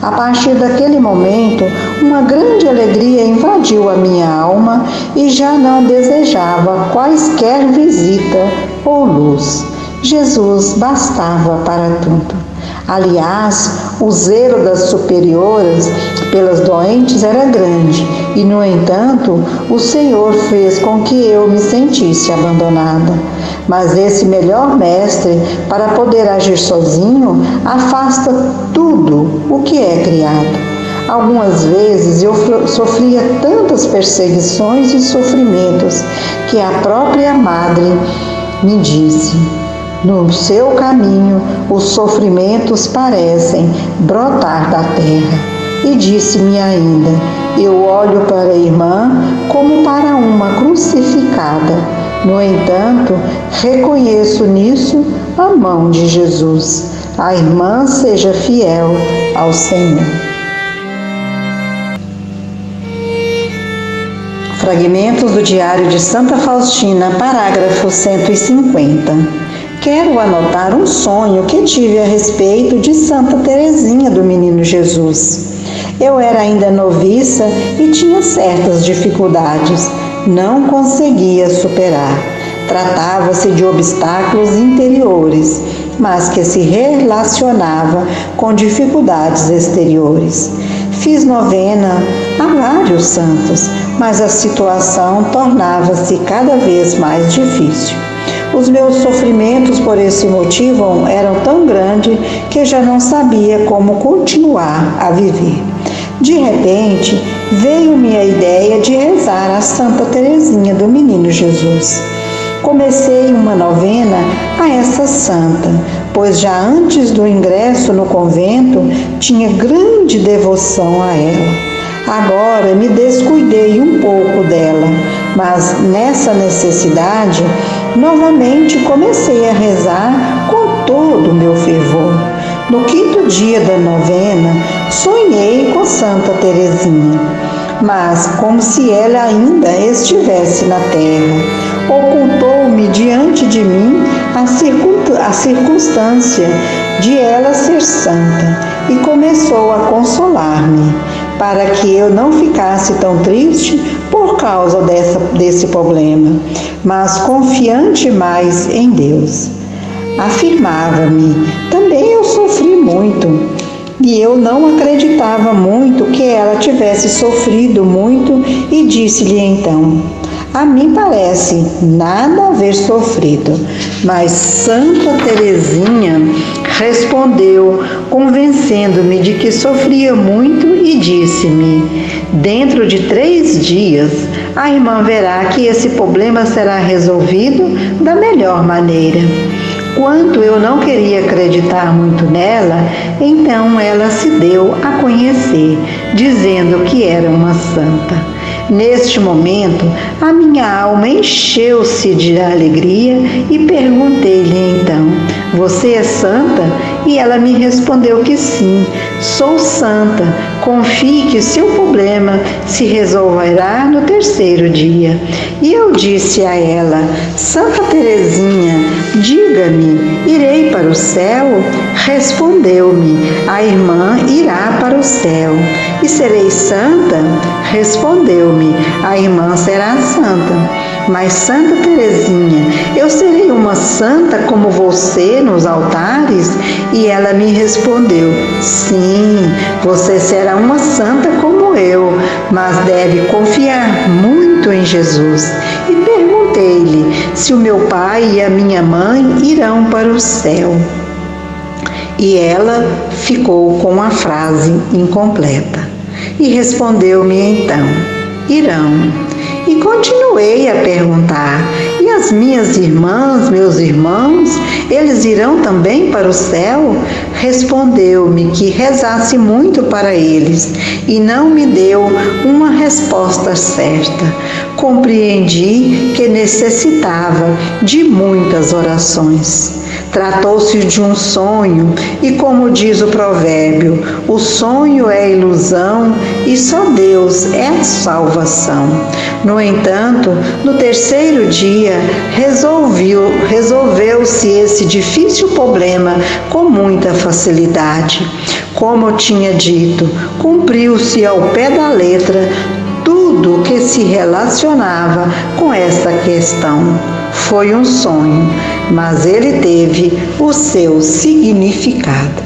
A partir daquele momento, uma grande alegria invadiu a minha alma e já não desejava quaisquer visita ou luz. Jesus bastava para tudo. Aliás, o zelo das superiores pelas doentes era grande e, no entanto, o Senhor fez com que eu me sentisse abandonada. Mas esse melhor mestre, para poder agir sozinho, afasta tudo o que é criado. Algumas vezes eu sofria tantas perseguições e sofrimentos que a própria Madre me disse: no seu caminho, os sofrimentos parecem brotar da terra. E disse-me ainda: eu olho para a irmã como para uma crucificada. No entanto, reconheço nisso a mão de Jesus. A irmã seja fiel ao Senhor. Fragmentos do Diário de Santa Faustina, parágrafo 150. Quero anotar um sonho que tive a respeito de Santa Teresinha do Menino Jesus. Eu era ainda noviça e tinha certas dificuldades. Não conseguia superar. Tratava-se de obstáculos interiores, mas que se relacionava com dificuldades exteriores. Fiz novena a vários santos, mas a situação tornava-se cada vez mais difícil. Os meus sofrimentos por esse motivo eram tão grandes que já não sabia como continuar a viver. De repente, veio-me a ideia de rezar a Santa Teresinha do Menino Jesus. Comecei uma novena a essa santa, pois já antes do ingresso no convento tinha grande devoção a ela. Agora me descuidei um pouco dela, mas nessa necessidade, novamente comecei a rezar com todo o meu fervor. No 5º dia da novena, sonhei com Santa Teresinha, mas como se ela ainda estivesse na terra. Ocultou-me diante de mim a circunstância de ela ser santa e começou a consolar-me, para que eu não ficasse tão triste por causa desse problema, mas confiante mais em Deus. Afirmava-me: também eu sofri muito, e eu não acreditava muito que ela tivesse sofrido muito, e disse-lhe então: a mim parece nada haver sofrido. Mas Santa Teresinha respondeu, convencendo-me de que sofria muito, e disse-me: dentro de 3 dias, a irmã verá que esse problema será resolvido da melhor maneira. Quanto eu não queria acreditar muito nela, então ela se deu a conhecer, dizendo que era uma santa. Neste momento, a minha alma encheu-se de alegria e perguntei-lhe então: você é santa? E ela me respondeu que sim, sou santa, confie que seu problema se resolverá no terceiro dia. E eu disse a ela: Santa Teresinha, diga-me, irei para o céu? Respondeu-me: a irmã irá para o céu. E serei santa? Respondeu-me: a irmã será santa. Mas, Santa Teresinha, eu serei uma santa como você nos altares? E ela me respondeu: sim, você será uma santa como eu, mas deve confiar muito em Jesus. E perguntei-lhe se o meu pai e a minha mãe irão para o céu. E ela ficou com a frase incompleta. E respondeu-me então: irão. E continuei a perguntar: e as minhas irmãs, meus irmãos, eles irão também para o céu? Respondeu-me que rezasse muito para eles e não me deu uma resposta certa. Compreendi que necessitava de muitas orações. Tratou-se de um sonho e, como diz o provérbio, o sonho é ilusão e só Deus é a salvação. No entanto, no terceiro dia, resolveu-se esse difícil problema com muita facilidade. Como eu tinha dito, cumpriu-se ao pé da letra tudo que se relacionava com essa questão. Foi um sonho, mas ele teve o seu significado.